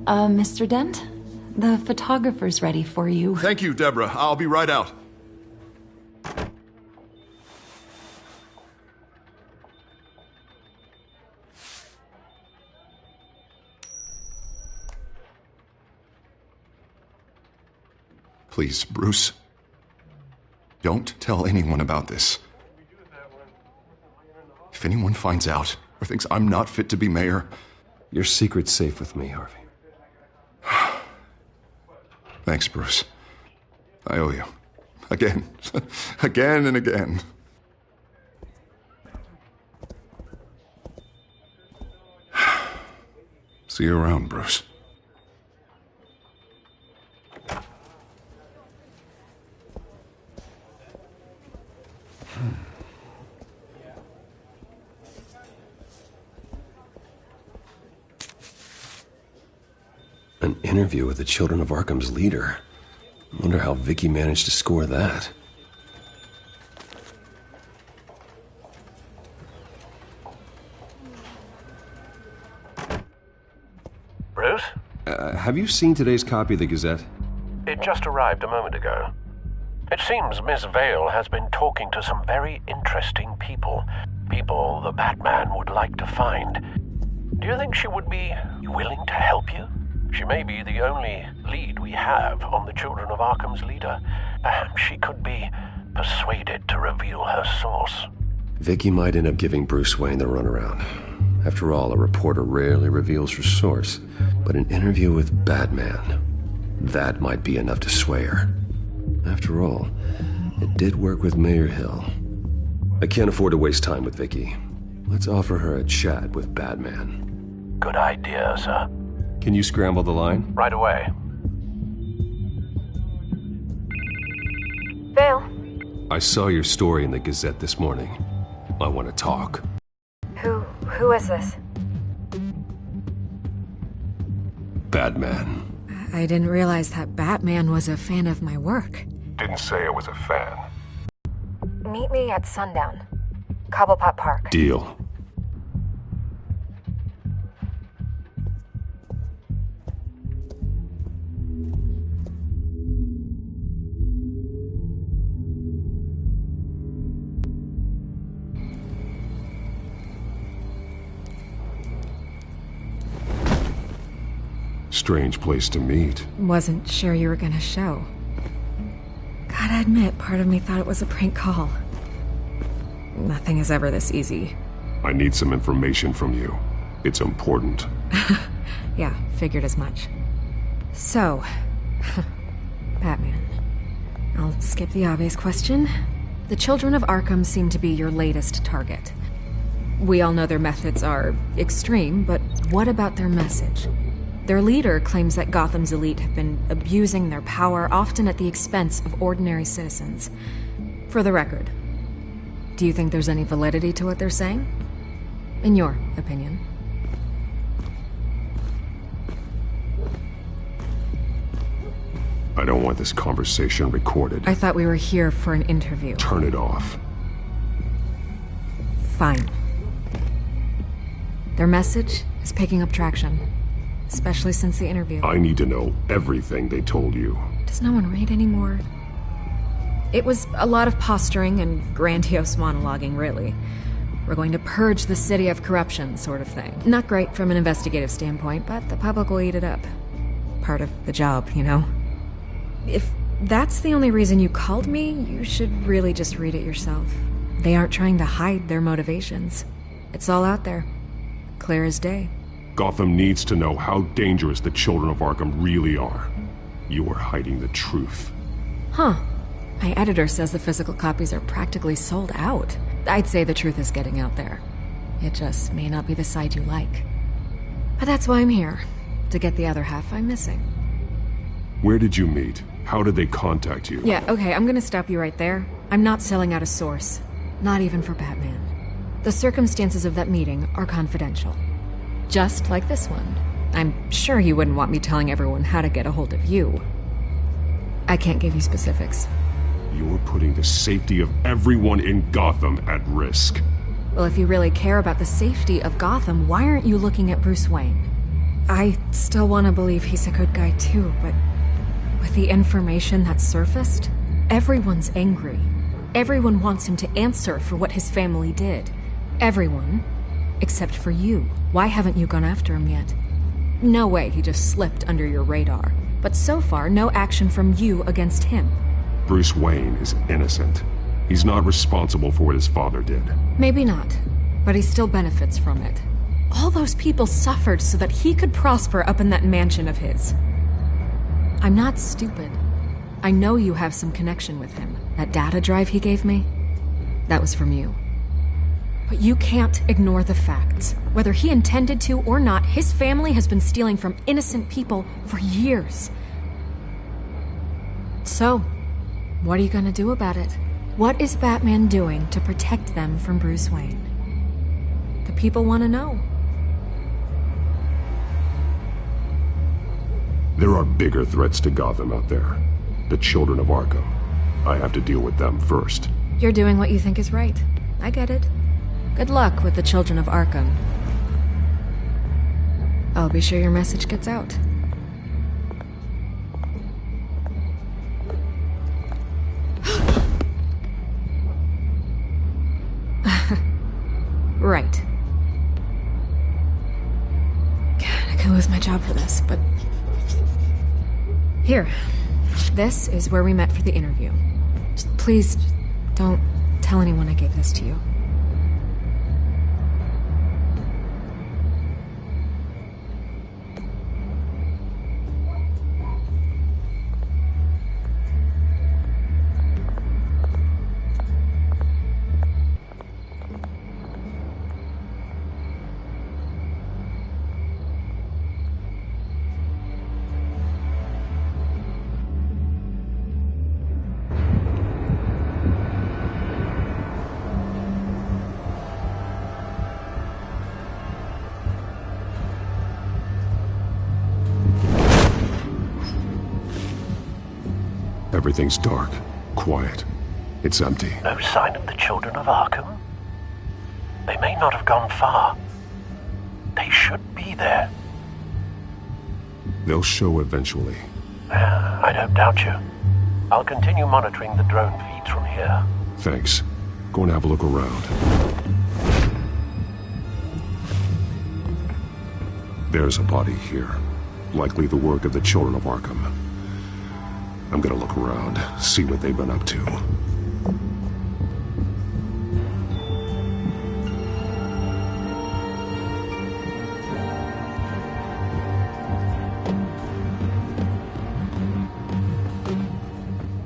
Mr. Dent? The photographer's ready for you. Thank you, Deborah. I'll be right out. Please, Bruce. Don't tell anyone about this. If anyone finds out or thinks I'm not fit to be mayor... Your secret's safe with me, Harvey. Thanks, Bruce. I owe you. Again. Again and again. See you around, Bruce. An interview with the Children of Arkham's leader. I wonder how Vicky managed to score that. Bruce? Have you seen today's copy of the Gazette? It just arrived a moment ago. It seems Miss Vale has been talking to some very interesting people. People the Batman would like to find. Do you think she would be willing to help you? She may be the only lead we have on the Children of Arkham's leader. Perhaps she could be persuaded to reveal her source. Vicky might end up giving Bruce Wayne the runaround. After all, a reporter rarely reveals her source. But an interview with Batman, that might be enough to sway her. After all, it did work with Mayor Hill. I can't afford to waste time with Vicky. Let's offer her a chat with Batman. Good idea, sir. Can you scramble the line? Right away. Vale. I saw your story in the Gazette this morning. I want to talk. Who is this? Batman. I didn't realize that Batman was a fan of my work. Didn't say I was a fan. Meet me at sundown. Cobblepot Park. Deal. Strange place to meet. Wasn't sure you were gonna show. Gotta admit, part of me thought it was a prank call. Nothing is ever this easy. I need some information from you. It's important. Yeah, figured as much. So, Batman. I'll skip the obvious question. The Children of Arkham seem to be your latest target. We all know their methods are extreme, but what about their message? Their leader claims that Gotham's elite have been abusing their power, often at the expense of ordinary citizens. For the record, do you think there's any validity to what they're saying? In your opinion? I don't want this conversation recorded. I thought we were here for an interview. Turn it off. Fine. Their message is picking up traction. Especially since the interview. I need to know everything they told you. Does no one read anymore? It was a lot of posturing and grandiose monologuing, really. We're going to purge the city of corruption, sort of thing. Not great from an investigative standpoint, but the public will eat it up. Part of the job, you know? If that's the only reason you called me, you should really just read it yourself. They aren't trying to hide their motivations. It's all out there. Clear as day. Gotham needs to know how dangerous the Children of Arkham really are. You are hiding the truth. Huh. My editor says the physical copies are practically sold out. I'd say the truth is getting out there. It just may not be the side you like. But that's why I'm here, to get the other half I'm missing. Where did you meet? How did they contact you? Yeah, okay, I'm gonna stop you right there. I'm not selling out a source. Not even for Batman. The circumstances of that meeting are confidential. Just like this one. I'm sure you wouldn't want me telling everyone how to get a hold of you. I can't give you specifics. You're putting the safety of everyone in Gotham at risk. Well, if you really care about the safety of Gotham, why aren't you looking at Bruce Wayne? I still want to believe he's a good guy too, but with the information that surfaced, everyone's angry. Everyone wants him to answer for what his family did. Everyone, except for you. Why haven't you gone after him yet? No way he just slipped under your radar. But so far, no action from you against him. Bruce Wayne is innocent. He's not responsible for what his father did. Maybe not, but he still benefits from it. All those people suffered so that he could prosper up in that mansion of his. I'm not stupid. I know you have some connection with him. That data drive he gave me, that was from you. But you can't ignore the facts. Whether he intended to or not, his family has been stealing from innocent people for years. So, what are you gonna do about it? What is Batman doing to protect them from Bruce Wayne? The people want to know. There are bigger threats to Gotham out there. The children of Arkham. I have to deal with them first. You're doing what you think is right. I get it. Good luck with the children of Arkham. I'll be sure your message gets out. Right. God, I could lose my job for this, but... Here. This is where we met for the interview. Please, don't tell anyone I gave this to you. Everything's dark, quiet. It's empty. No sign of the children of Arkham? They may not have gone far. They should be there. They'll show eventually. I don't doubt you. I'll continue monitoring the drone feeds from here. Thanks. Go and have a look around. There's a body here. Likely the work of the children of Arkham. I'm gonna look around, see what they've been up to.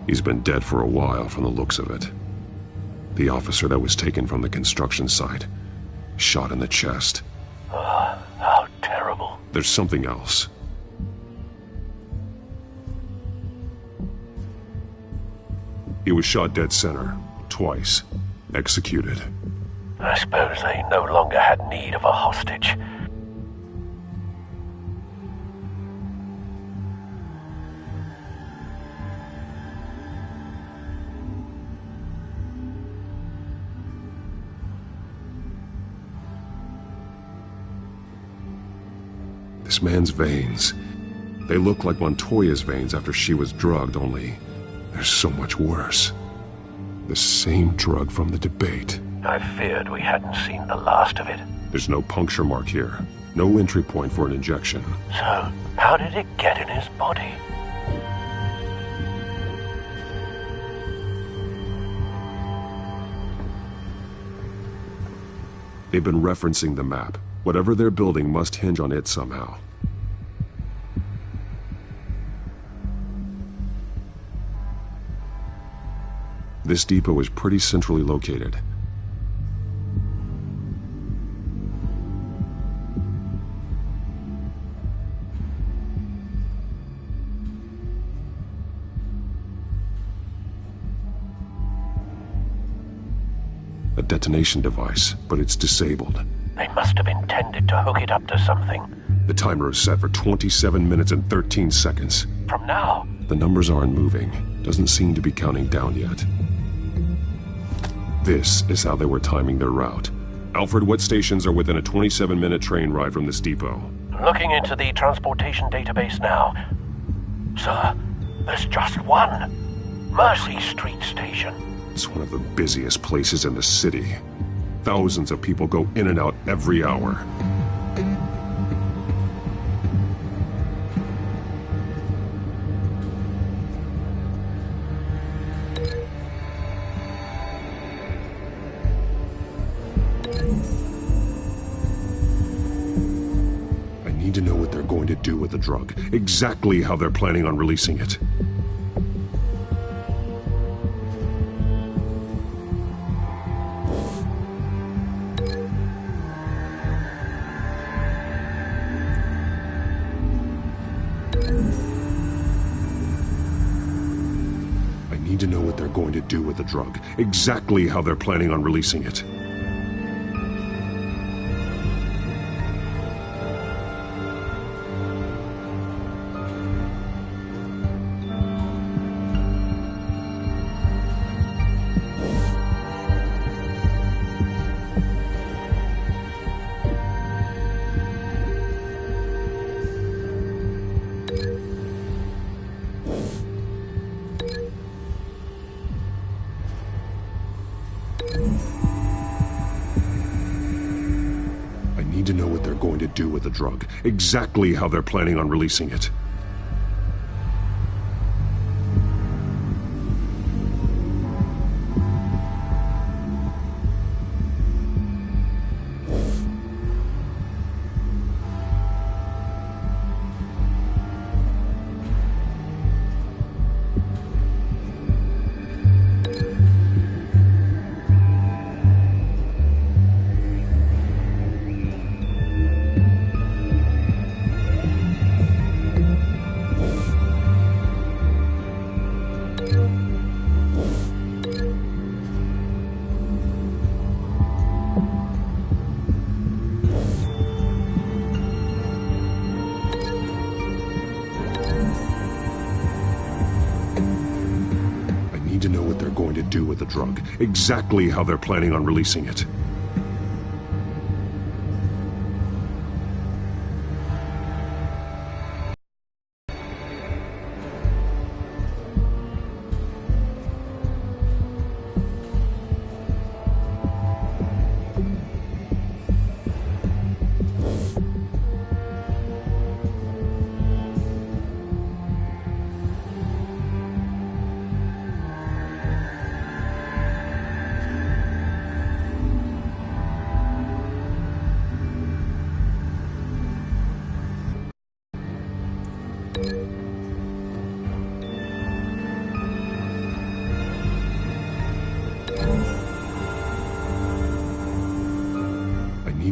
He's been dead for a while from the looks of it. The officer that was taken from the construction site, shot in the chest. How terrible. There's something else. He was shot dead center, twice, executed. I suppose they no longer had need of a hostage. This man's veins. They look like Montoya's veins after she was drugged, only they're so much worse. The same drug from the debate. I feared we hadn't seen the last of it. There's no puncture mark here. No entry point for an injection. So, how did it get in his body? They've been referencing the map. Whatever they're building must hinge on it somehow. This depot is pretty centrally located. A detonation device, but it's disabled. They must have intended to hook it up to something. The timer is set for 27 minutes and 13 seconds. From now? The numbers aren't moving. Doesn't seem to be counting down yet. This is how they were timing their route. Alfred, what stations are within a 27-minute train ride from this depot? Looking into the transportation database now. Sir, there's just one. Mercy Street Station. It's one of the busiest places in the city. Thousands of people go in and out every hour. I need to know what they're going to do with the drug. Exactly how they're planning on releasing it. To know what they're going to do with the drug. Exactly how they're planning on releasing it. To know what they're going to do with the drug. Exactly how they're planning on releasing it. To know what they're going to do with the drug. Exactly how they're planning on releasing it.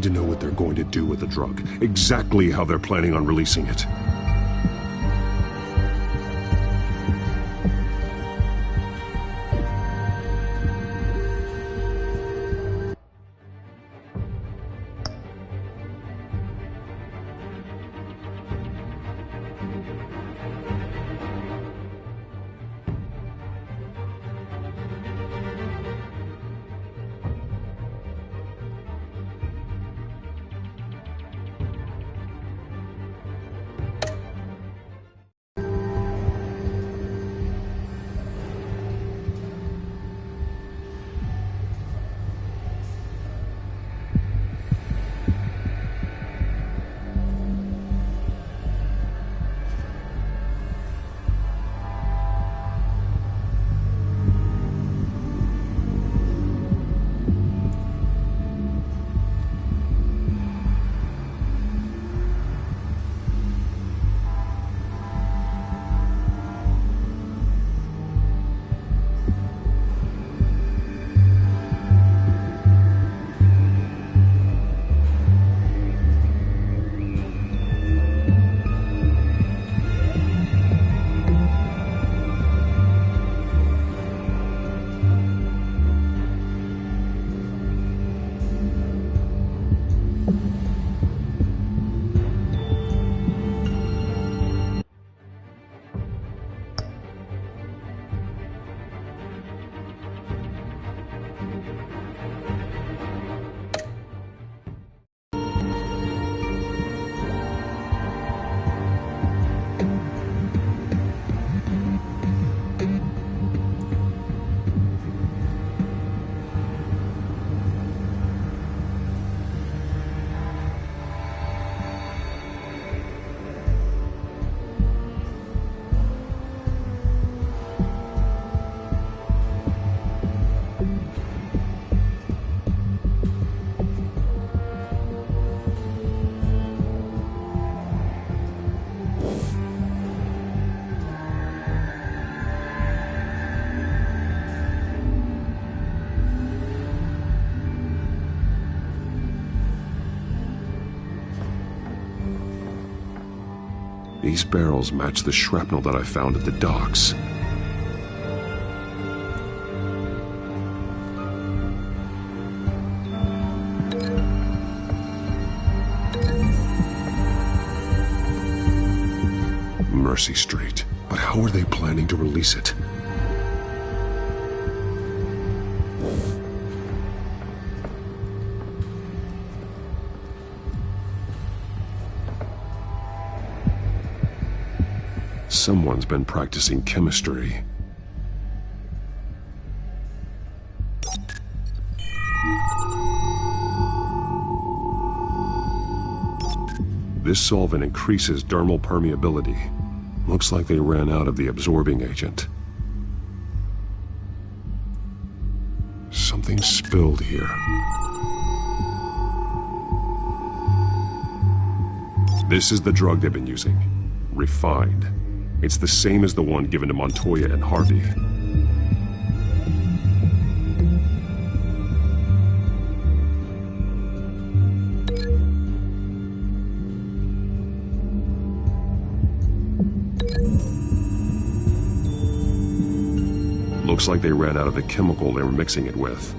To know what they're going to do with the drug. Exactly how they're planning on releasing it. These barrels match the shrapnel that I found at the docks. Mercy Street. But how are they planning to release it? Someone's been practicing chemistry. This solvent increases dermal permeability. Looks like they ran out of the absorbing agent. Something spilled here. This is the drug they've been using. Refined. It's the same as the one given to Montoya and Harvey. Looks like they ran out of the chemical they were mixing it with.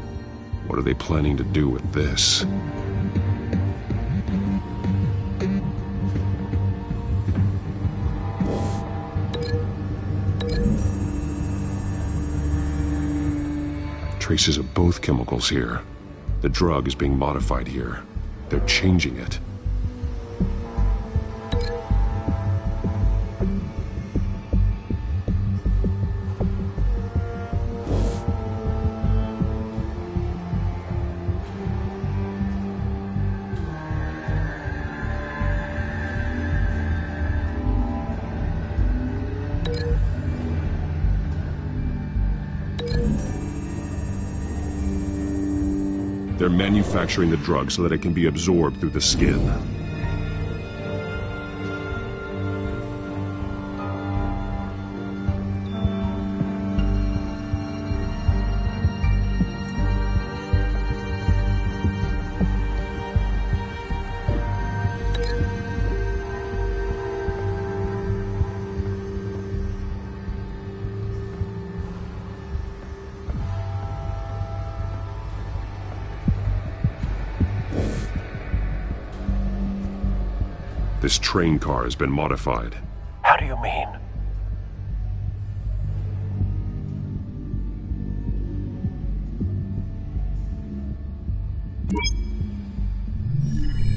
What are they planning to do with this? Traces of both chemicals here. The drug is being modified here. They're changing it. They're manufacturing the drug so that it can be absorbed through the skin. This train car has been modified. How do you mean?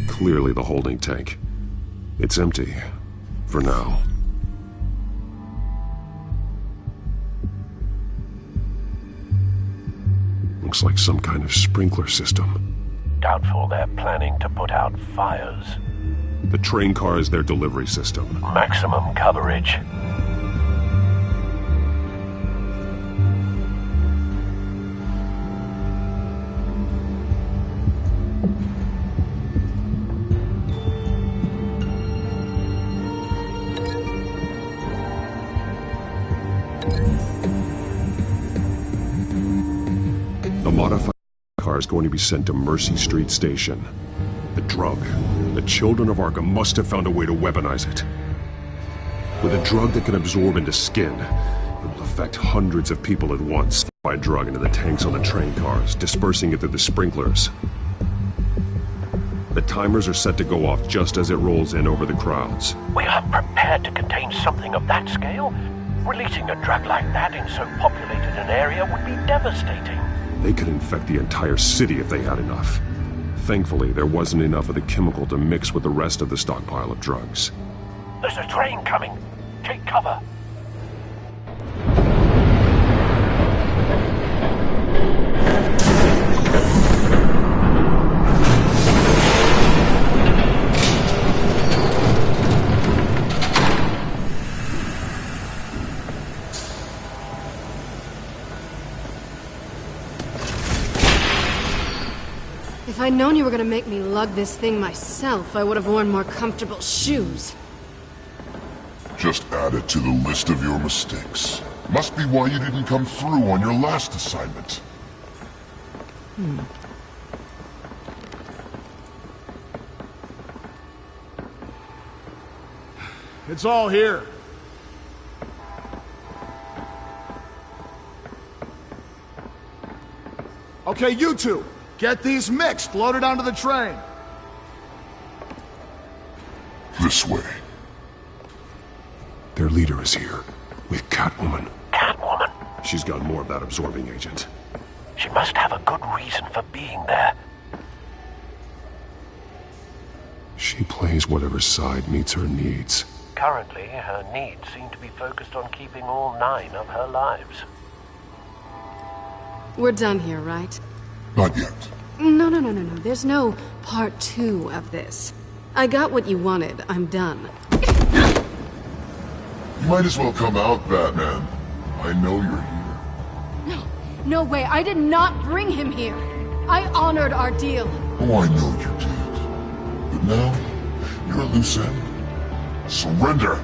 Clearly the holding tank. It's empty. For now. Looks like some kind of sprinkler system. Doubtful they're planning to put out fires. The train car is their delivery system. Maximum coverage. The modified car is going to be sent to Mercy Street Station. The drug. The children of Arkham must have found a way to weaponize it. With a drug that can absorb into skin, it will affect hundreds of people at once. By drug into the tanks on the train cars, dispersing it through the sprinklers. The timers are set to go off just as it rolls in over the crowds. We aren't prepared to contain something of that scale. Releasing a drug like that in so populated an area would be devastating. They could infect the entire city if they had enough. Thankfully, there wasn't enough of the chemical to mix with the rest of the stockpile of drugs. There's a train coming. Take cover. If I'd known you were gonna make me lug this thing myself, I would have worn more comfortable shoes. Just add it to the list of your mistakes. Must be why you didn't come through on your last assignment. It's all here. Okay, you two, get these mixed, loaded onto the train. This way. Their leader is here, with Catwoman. Catwoman? She's got more of that absorbing agent. She must have a good reason for being there. She plays whatever side meets her needs. Currently, her needs seem to be focused on keeping all 9 of her lives. We're done here, right? Not yet. No. There's no part 2 of this. I got what you wanted. I'm done. You might as well come out, Batman. I know you're here. No way. I did not bring him here. I honored our deal. Oh, I know you did. But now, you're a loose end. Surrender!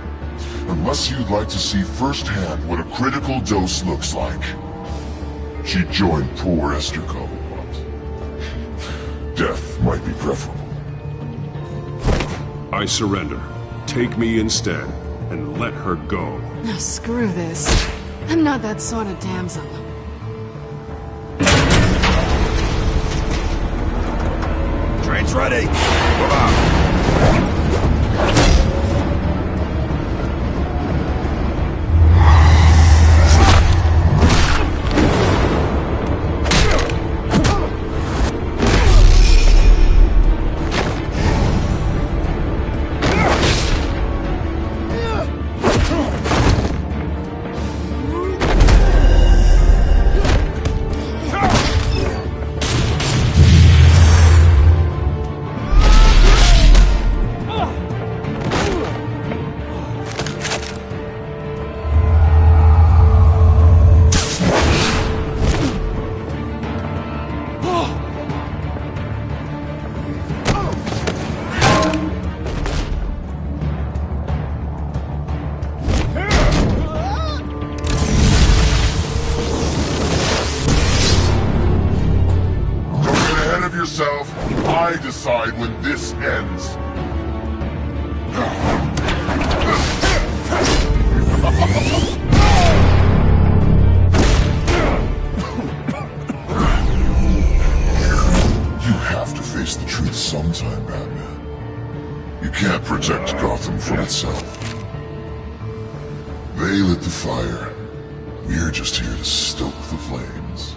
Unless you'd like to see firsthand what a critical dose looks like. She joined poor Esther Cobblepot. Death might be preferable. I surrender. Take me instead, and let her go. Now screw this. I'm not that sort of damsel. Train's ready! Move out! I decide when this ends. You have to face the truth sometime, Batman. You can't protect Gotham from itself. They lit the fire. We're just here to stoke the flames.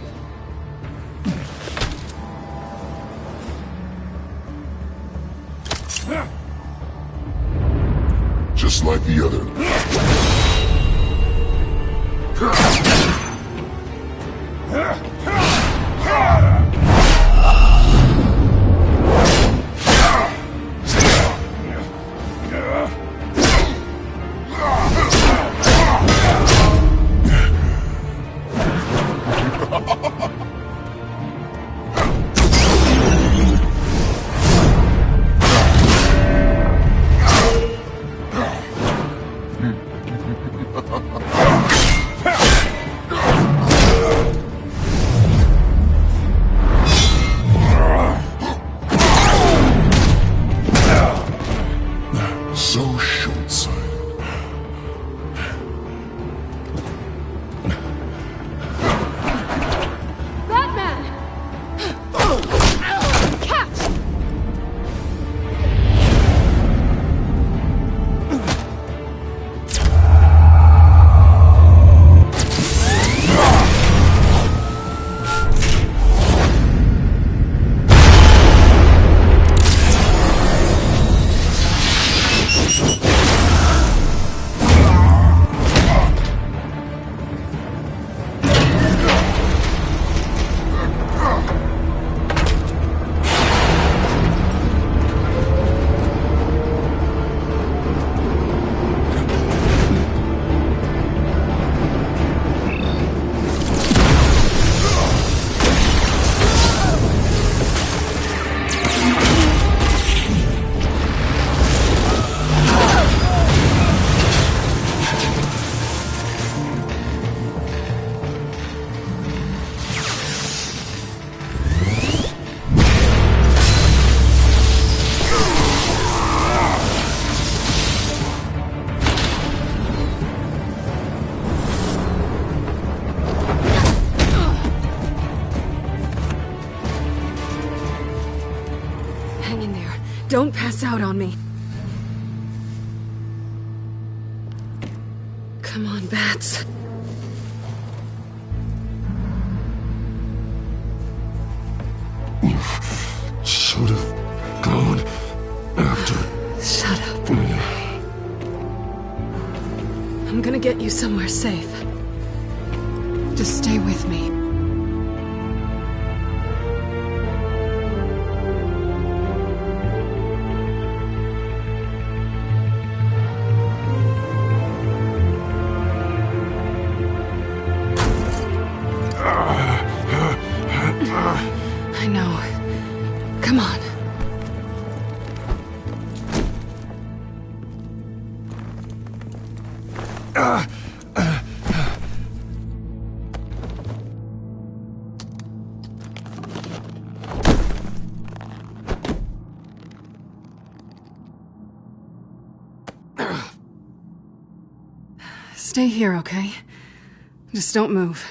Just like the other. Don't pass out on me. Come on, Bats. You should have gone after... Shut up. I'm gonna get you somewhere safe. Just stay with me. I know. Come on. Stay here, okay? Just don't move.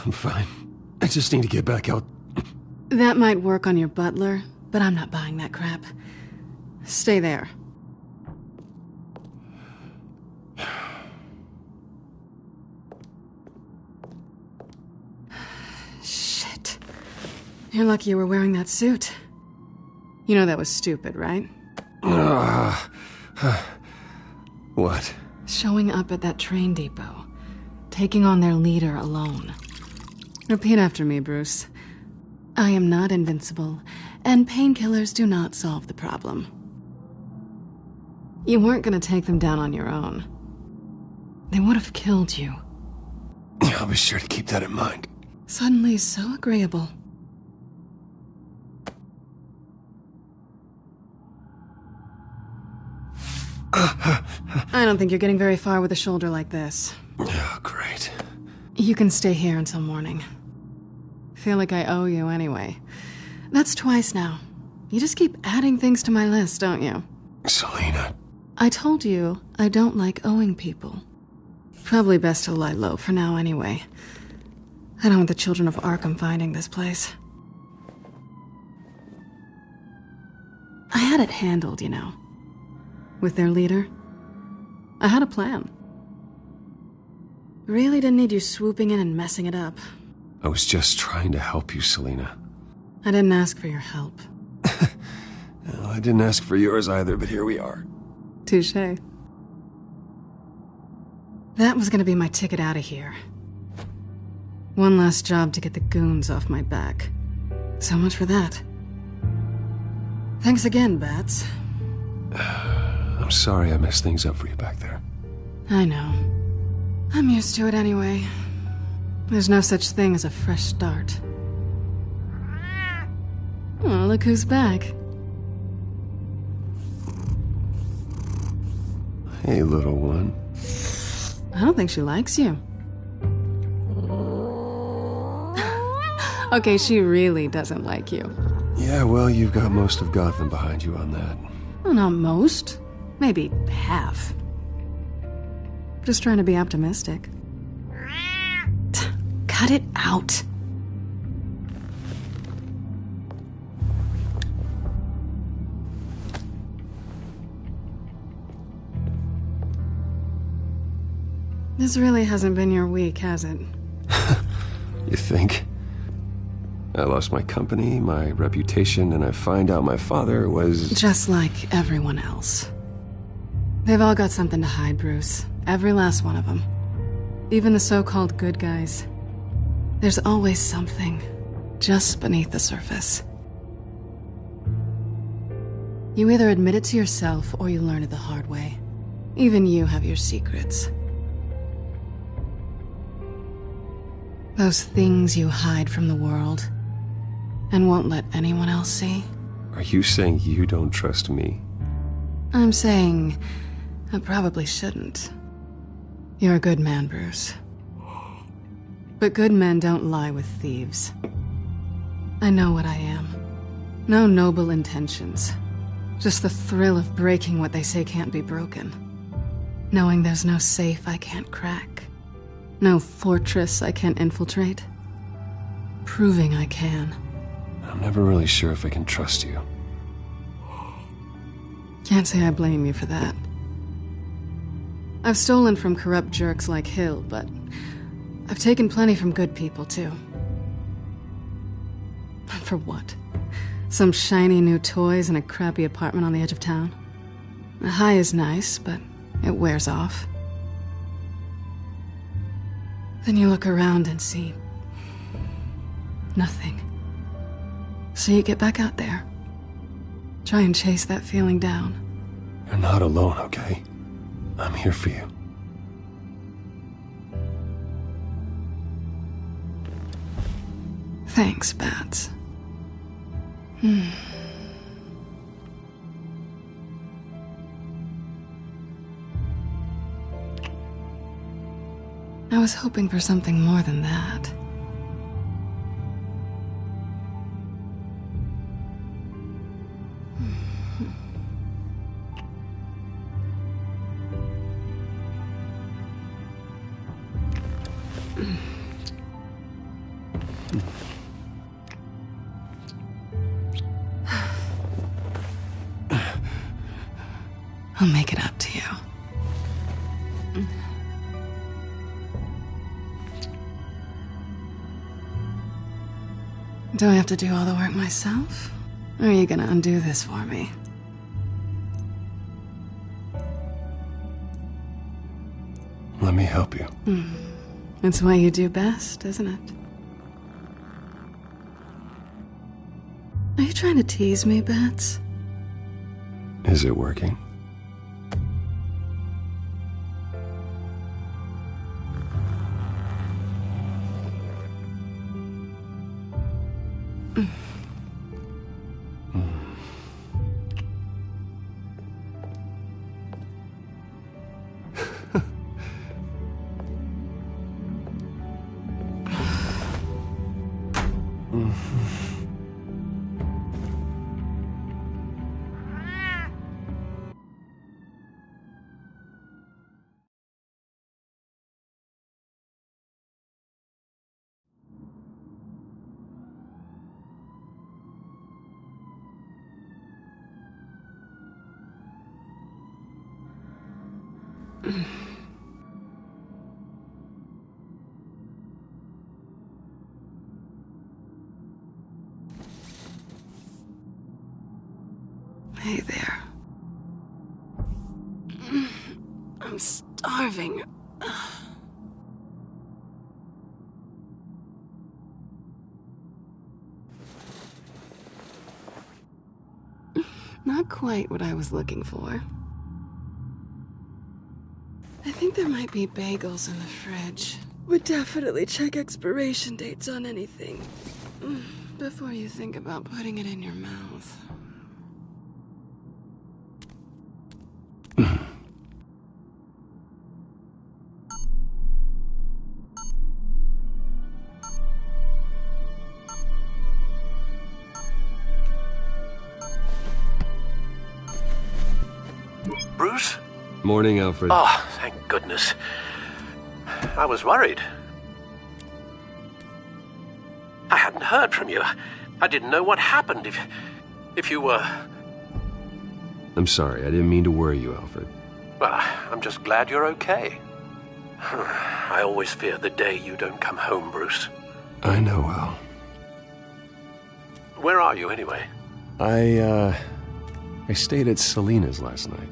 I'm fine. I just need to get back out. That might work on your butler, but I'm not buying that crap. Stay there. Shit. You're lucky you were wearing that suit. You know that was stupid, right? What? Showing up at that train depot. Taking on their leader alone. Repeat after me, Bruce. I am not invincible, and painkillers do not solve the problem. You weren't gonna take them down on your own. They would have killed you. I'll be sure to keep that in mind. Suddenly so agreeable. I don't think you're getting very far with a shoulder like this. Oh, great. You can stay here until morning. Feel like I owe you anyway. That's twice now. You just keep adding things to my list, don't you? Selina. I told you I don't like owing people. Probably best to lie low for now anyway. I don't want the children of Arkham finding this place. I had it handled, you know. With their leader. I had a plan. Really didn't need you swooping in and messing it up. I was just trying to help you, Selina. I didn't ask for your help. Well, I didn't ask for yours either, but here we are. Touché. That was gonna be my ticket out of here. One last job to get the goons off my back. So much for that. Thanks again, Bats. I'm sorry I messed things up for you back there. I know. I'm used to it anyway. There's no such thing as a fresh start. Oh, look who's back. Hey, little one. I don't think she likes you. Okay, she really doesn't like you. Yeah, well, you've got most of Gotham behind you on that. Well, not most. Maybe half. Just trying to be optimistic. Cut it out. This really hasn't been your week, has it? You think? I lost my company, my reputation, and I find out my father was... Just like everyone else. They've all got something to hide, Bruce. Every last one of them. Even the so-called good guys. There's always something just beneath the surface. You either admit it to yourself or you learn it the hard way. Even you have your secrets. Those things you hide from the world and won't let anyone else see. Are you saying you don't trust me? I'm saying I probably shouldn't. You're a good man, Bruce. But good men don't lie with thieves. I know what I am. No noble intentions. Just the thrill of breaking what they say can't be broken. Knowing there's no safe I can't crack. No fortress I can't infiltrate. Proving I can. I'm never really sure if I can trust you. Can't say I blame you for that. I've stolen from corrupt jerks like Hill, but I've taken plenty from good people, too. For what? Some shiny new toys and a crappy apartment on the edge of town? The high is nice, but it wears off. Then you look around and see nothing. So you get back out there. Try and chase that feeling down. You're not alone, okay? I'm here for you. Thanks, Bats. I was hoping for something more than that. I'll make it up to you. Do I have to do all the work myself? Or are you gonna undo this for me? Let me help you. It's what you do best, isn't it? Are you trying to tease me, Bats? Is it working? Hey there. I'm starving. Not quite what I was looking for. I think there might be bagels in the fridge. Would definitely check expiration dates on anything before you think about putting it in your mouth. Bruce? Morning, Alfred. Oh, thank goodness. I was worried. I hadn't heard from you. I didn't know what happened if you were... I'm sorry, I didn't mean to worry you, Alfred. Well, I'm just glad you're okay. I always fear the day you don't come home, Bruce. I know, Al. Where are you, anyway? I stayed at Selena's last night.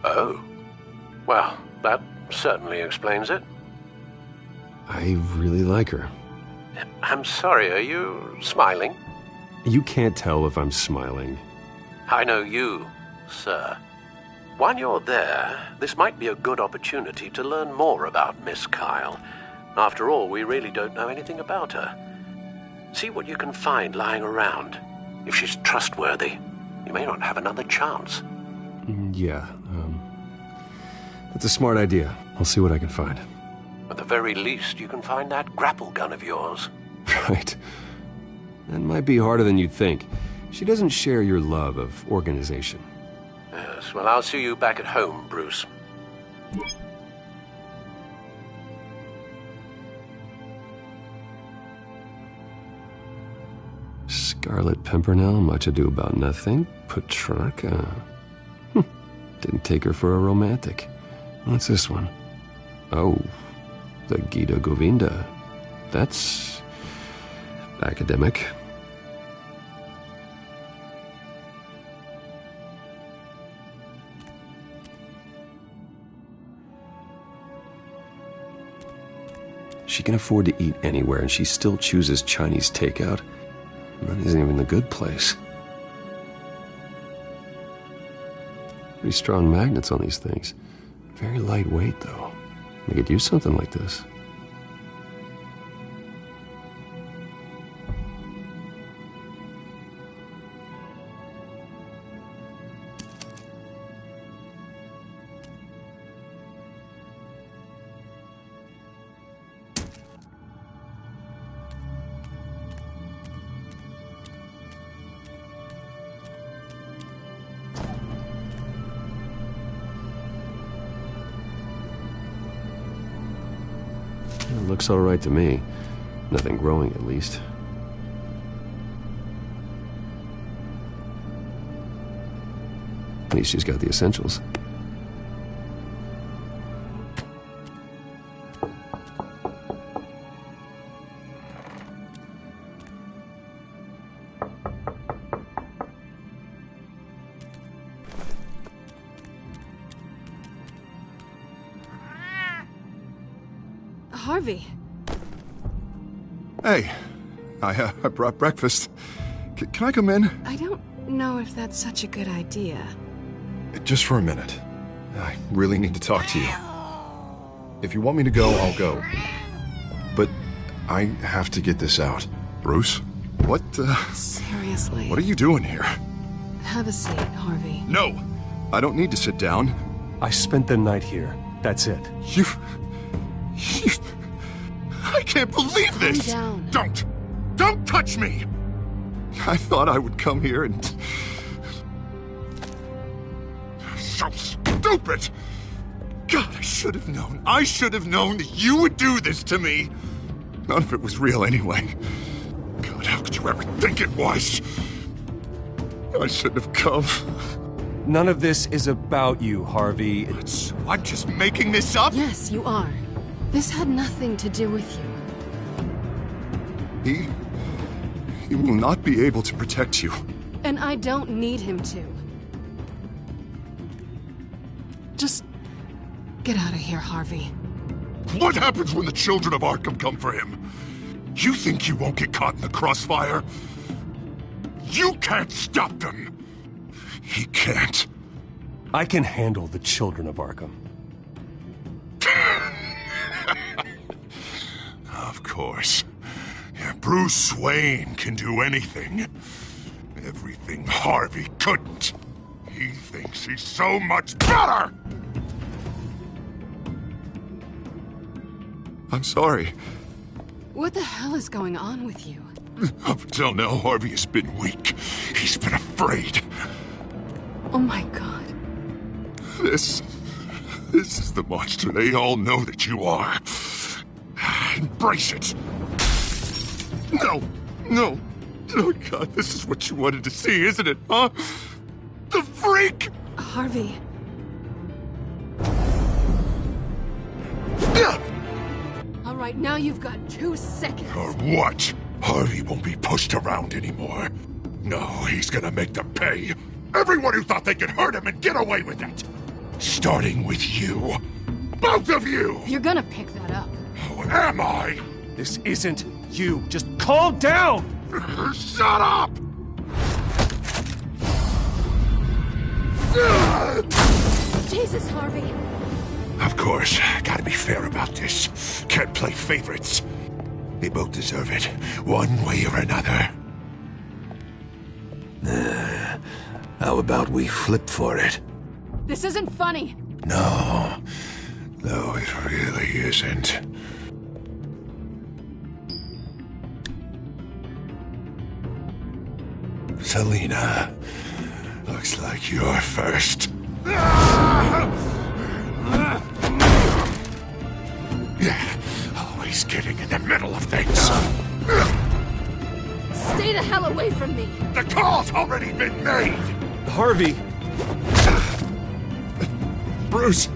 Oh. Well, that certainly explains it. I really like her. I'm sorry, are you smiling? You can't tell if I'm smiling. I know you, sir. While you're there, this might be a good opportunity to learn more about Miss Kyle. After all, we really don't know anything about her. See what you can find lying around. If she's trustworthy, you may not have another chance. Yeah, that's a smart idea. I'll see what I can find. At the very least, you can find that grapple gun of yours. Right. That might be harder than you'd think. She doesn't share your love of organization. Yes, well, I'll see you back at home, Bruce. Scarlet Pimpernel, Much Ado About Nothing, Petrarca. Didn't take her for a romantic. What's this one? Oh, the Gita Govinda. That's academic. She can afford to eat anywhere, and she still chooses Chinese takeout. That isn't even the good place. Pretty strong magnets on these things. Very lightweight, though. They could use something like this. It looks all right to me. Nothing growing, at least. At least she's got the essentials. Harvey. Hey, I brought breakfast. Can I come in? I don't know if that's such a good idea. Just for a minute. I really need to talk to you. If you want me to go, I'll go. But I have to get this out. Bruce? What, Seriously. What are you doing here? Have a seat, Harvey. No! I don't need to sit down. I spent the night here. That's it. You... I can't believe this! Calm down. Don't touch me! I thought I would come here and... So stupid! God, I should have known. I should have known that you would do this to me! None of it was real anyway. God, how could you ever think it was? I shouldn't have come. None of this is about you, Harvey. I'm just making this up? Yes, you are. This had nothing to do with you. He will not be able to protect you. And I don't need him to. Just get out of here, Harvey. What happens when the children of Arkham come for him? You think you won't get caught in the crossfire? You can't stop them! He can't. I can handle the children of Arkham. Of course. Yeah, Bruce Wayne can do anything. Everything Harvey couldn't. He thinks he's so much better! I'm sorry. What the hell is going on with you? Up until now, Harvey has been weak. He's been afraid. Oh my God. This is the monster they all know that you are. Embrace it. No. Oh God, this is what you wanted to see, isn't it, huh? The freak! Harvey. All right, now you've got 2 seconds. Or what? Harvey won't be pushed around anymore. No, he's gonna make them pay. Everyone who thought they could hurt him and get away with it. Starting with you. Both of you! You're gonna pick that up. Who am I? This isn't you. Just calm down! Shut up! Jesus, Harvey. Of course, gotta be fair about this. Can't play favorites. They both deserve it, one way or another. How about we flip for it? This isn't funny. No, it really isn't. Selina, looks like you're first. Yeah, always getting in the middle of things. Stay Stay the hell away from me! The call's already been made! Harvey! Bruce!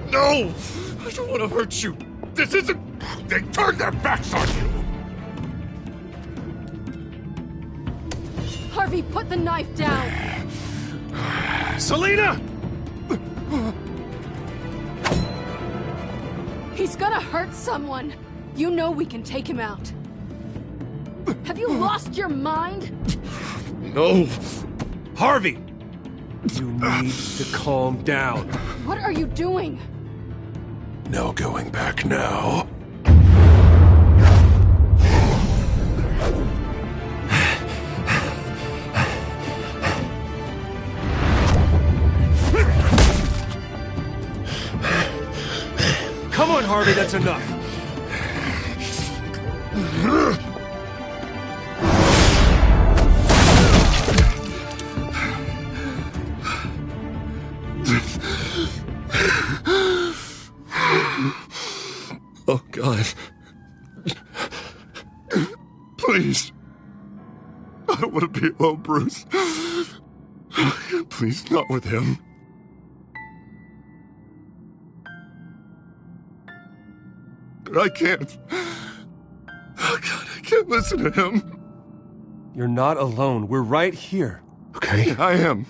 No! I don't want to hurt you! This isn't... They turned their backs on you! Harvey, put the knife down! Selina! He's gonna hurt someone! You know we can take him out. Have you lost your mind? No! Harvey! You need to calm down. What are you doing? No going back now. Come on, Harvey, that's enough. Oh, God. Please. I don't want to be alone, Bruce. Please, not with him. But I can't. Oh, God, I can't listen to him. You're not alone. We're right here. Okay? I am.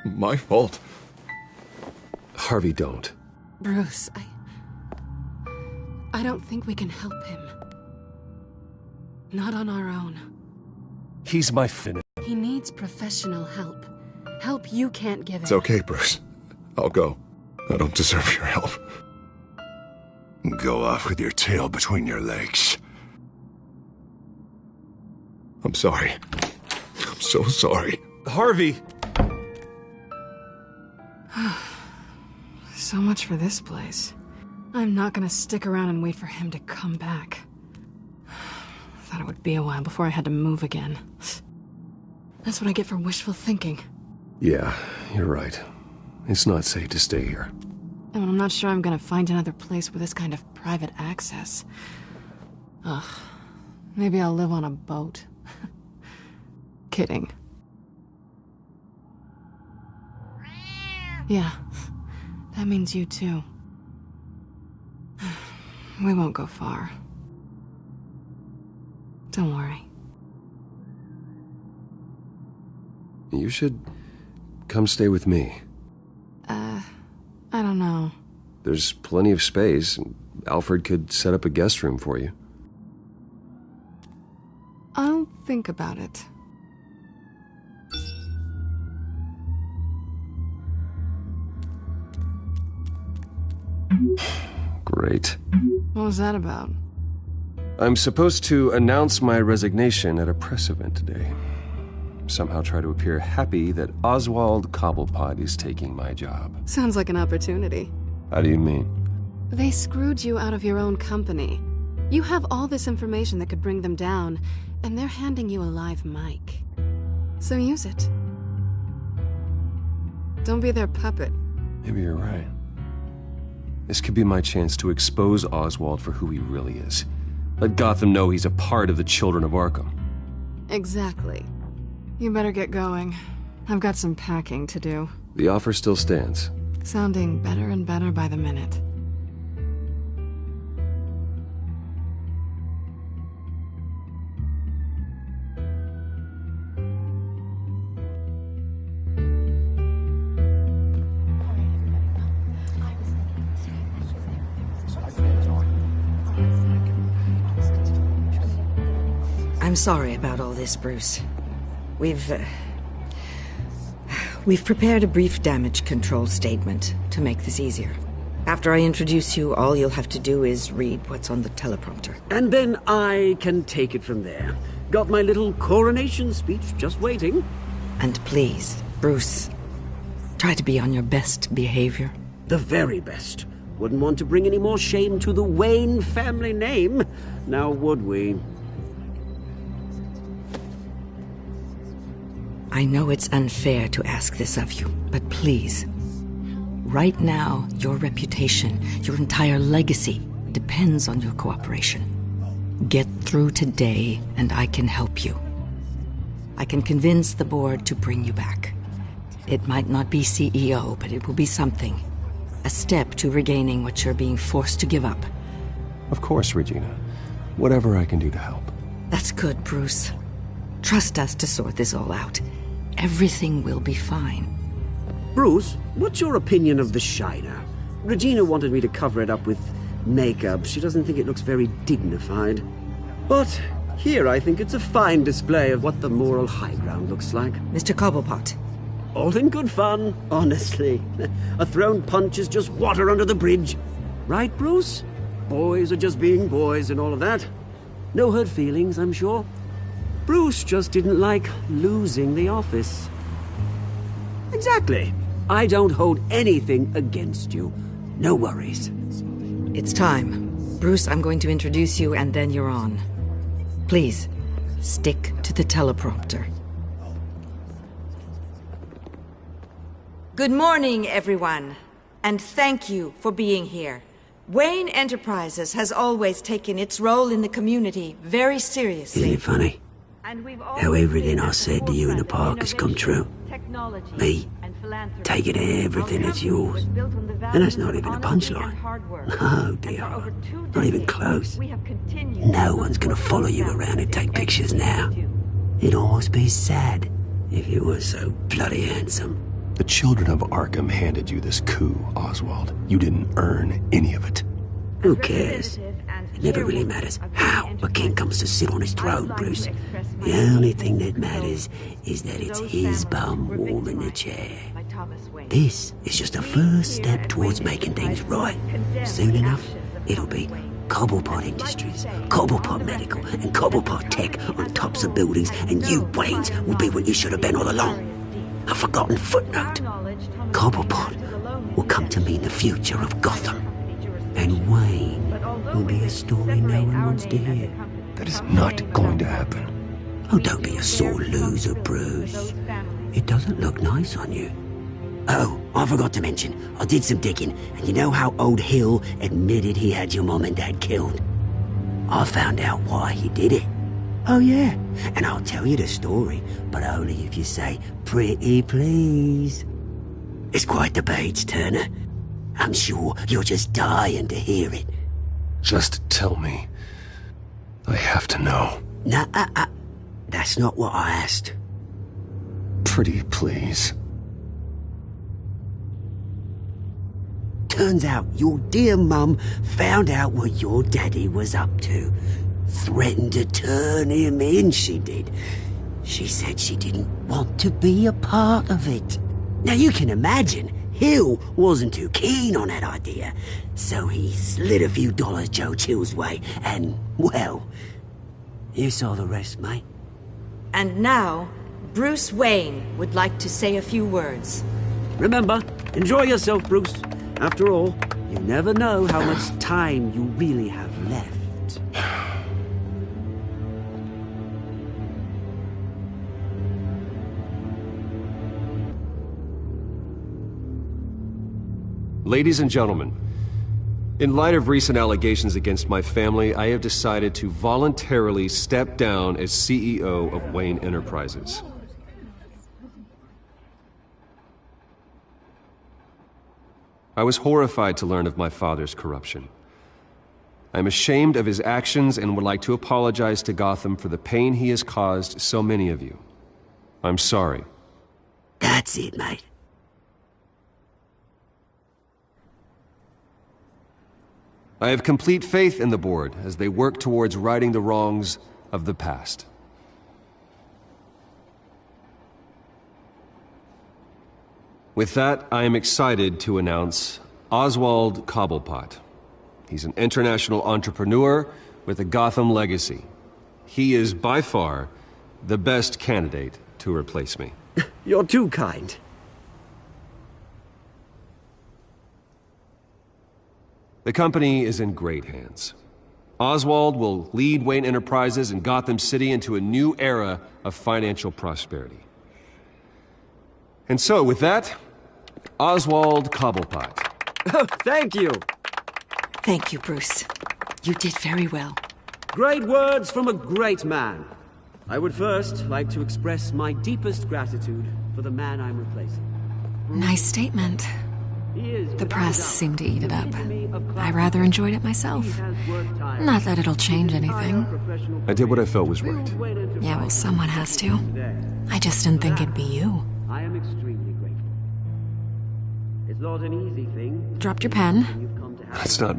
My fault. Harvey, don't. Bruce, I don't think we can help him. Not on our own. He's my finish. He needs professional help. Help you can't give him. It's okay, Bruce. I'll go. I don't deserve your help. Go off with your tail between your legs. I'm sorry. I'm so sorry. Harvey! So much for this place. I'm not gonna stick around and wait for him to come back. Thought it would be a while before I had to move again. That's what I get for wishful thinking. Yeah, you're right. It's not safe to stay here. And I'm not sure I'm gonna find another place with this kind of private access. Ugh. Maybe I'll live on a boat. Kidding. Yeah. That means you too. We won't go far. Don't worry. You should come stay with me. I don't know. There's plenty of space. Alfred could set up a guest room for you. I'll think about it. Great. What was that about? I'm supposed to announce my resignation at a press event today. Somehow try to appear happy that Oswald Cobblepot is taking my job. Sounds like an opportunity. How do you mean? They screwed you out of your own company. You have all this information that could bring them down, and they're handing you a live mic. So use it. Don't be their puppet. Maybe you're right. This could be my chance to expose Oswald for who he really is. Let Gotham know he's a part of the Children of Arkham. Exactly. You better get going. I've got some packing to do. The offer still stands. Sounding better and better by the minute. I'm sorry about all this, Bruce. We've prepared a brief damage control statement to make this easier. After I introduce you, all you'll have to do is read what's on the teleprompter. And then I can take it from there. Got my little coronation speech just waiting. And please, Bruce, try to be on your best behavior. The very best. Wouldn't want to bring any more shame to the Wayne family name, now would we? I know it's unfair to ask this of you, but please, Right now, your reputation, your entire legacy, depends on your cooperation. Get through today, and I can help you. I can convince the board to bring you back. It might not be CEO, but it will be something. A step to regaining what you're being forced to give up. Of course, Regina. Whatever I can do to help. That's good, Bruce. Trust us to sort this all out. Everything will be fine. Bruce, what's your opinion of the Shiner? Regina wanted me to cover it up with makeup. She doesn't think it looks very dignified. But here I think it's a fine display of what the moral high ground looks like. Mr. Cobblepot. All in good fun, honestly. A thrown punch is just water under the bridge. Right, Bruce? Boys are just being boys and all of that. No hurt feelings, I'm sure. Bruce just didn't like losing the office. Exactly. I don't hold anything against you. No worries. It's time. Bruce, I'm going to introduce you and then you're on. Please, stick to the teleprompter. Good morning, everyone, and thank you for being here. Wayne Enterprises has always taken its role in the community very seriously. Isn't it funny? How everything I said to you in the park has come true. Me, taking everything that's yours. And that's not even a punchline. No, dear. Not even close. No one's gonna follow you around and take pictures now. It'd almost be sad if you were so bloody handsome. The children of Arkham handed you this coup, Oswald. You didn't earn any of it. Who cares? It never really matters how a king comes to sit on his throne, Bruce. The only thing that matters is that it's his bum warming the chair. This is just a first step towards making things right. Soon enough, it'll be Cobblepot Industries, Cobblepot Medical, and Cobblepot Tech on tops of buildings, and you, Waynes, will be what you should have been all along. A forgotten footnote. Cobblepot will come to mean the future of Gotham. And Wayne will be a story no one wants to hear. That is not going to happen. Oh, don't be a sore loser, Bruce. It doesn't look nice on you. Oh, I forgot to mention, I did some digging, and you know how old Hill admitted he had your mom and dad killed? I found out why he did it. Oh yeah, and I'll tell you the story, but only if you say, pretty please. It's quite the page, Turner. I'm sure you're just dying to hear it. Just tell me. I have to know. Nah, that's not what I asked. Pretty please. Turns out your dear mum found out what your daddy was up to. Threatened to turn him in, she did. She said she didn't want to be a part of it. Now you can imagine, Hill wasn't too keen on that idea. So he slid a few dollars Joe Chill's way, and, well, you saw the rest, mate. And now, Bruce Wayne would like to say a few words. Remember, enjoy yourself, Bruce. After all, you never know how much time you really have left. Ladies and gentlemen, in light of recent allegations against my family, I have decided to voluntarily step down as CEO of Wayne Enterprises. I was horrified to learn of my father's corruption. I am ashamed of his actions and would like to apologize to Gotham for the pain he has caused so many of you. I'm sorry. That's it, mate. I have complete faith in the board as they work towards righting the wrongs of the past. With that, I am excited to announce Oswald Cobblepot. He's an international entrepreneur with a Gotham legacy. He is by far the best candidate to replace me. You're too kind. The company is in great hands. Oswald will lead Wayne Enterprises and Gotham City into a new era of financial prosperity. And so, with that, Oswald Cobblepot. Oh, thank you. Thank you, Bruce. You did very well. Great words from a great man. I would first like to express my deepest gratitude for the man I'm replacing. Nice statement. The press seemed to eat it up. I rather enjoyed it myself. Not that it'll change anything. I did what I felt was right. Yeah, well, someone has to. I just didn't think it'd be you. I am extremely grateful. It's not an easy thing. Dropped your pen. That's not...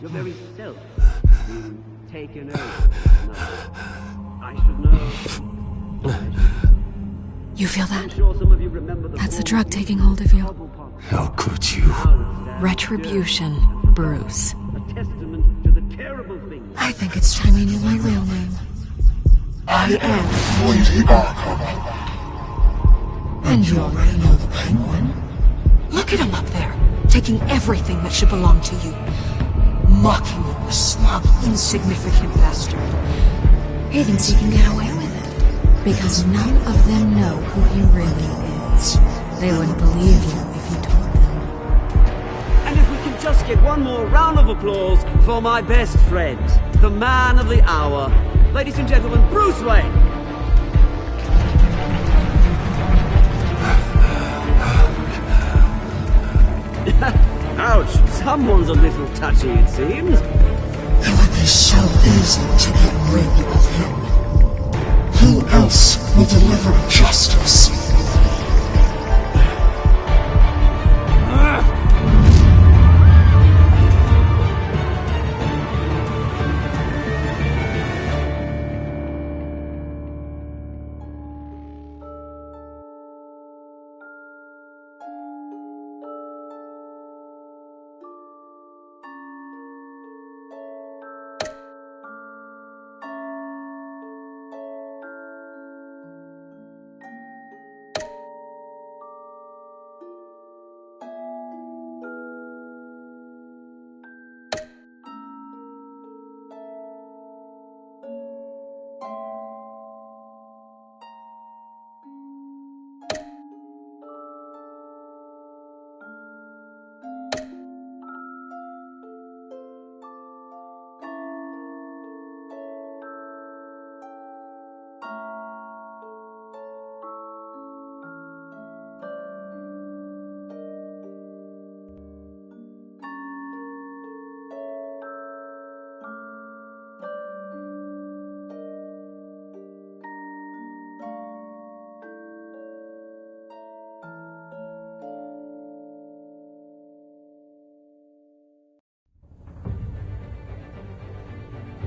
Your very self being taken over. I should know. You feel that? That's the drug taking hold of you. How could you? Retribution, Bruce. I think it's time you knew my real name. I am Lady Arkham. And you already know the Penguin. Look at him up there, taking everything that should belong to you. Mocking you, a smug, insignificant bastard. He thinks he can get away with it. Because none of them know who he really is. They wouldn't believe you if you told them. And if we can just get one more round of applause for my best friend, the man of the hour, ladies and gentlemen, Bruce Wayne. Ouch, someone's a little touchy, it seems. It would be so easy to get rid of him. Who else will deliver justice?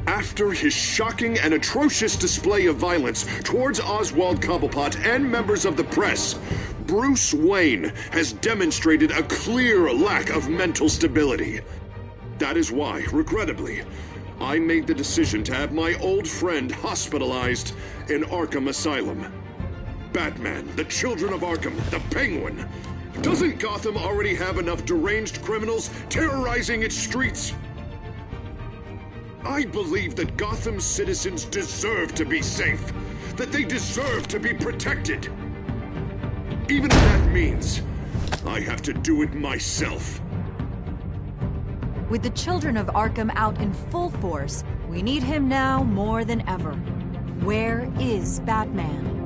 After his shocking and atrocious display of violence towards Oswald Cobblepot and members of the press, Bruce Wayne has demonstrated a clear lack of mental stability. That is why, regrettably, I made the decision to have my old friend hospitalized in Arkham Asylum. Batman, the Children of Arkham, the Penguin. Doesn't Gotham already have enough deranged criminals terrorizing its streets? I believe that Gotham's citizens deserve to be safe, that they deserve to be protected. Even if that means I have to do it myself. With the Children of Arkham out in full force, we need him now more than ever. Where is Batman?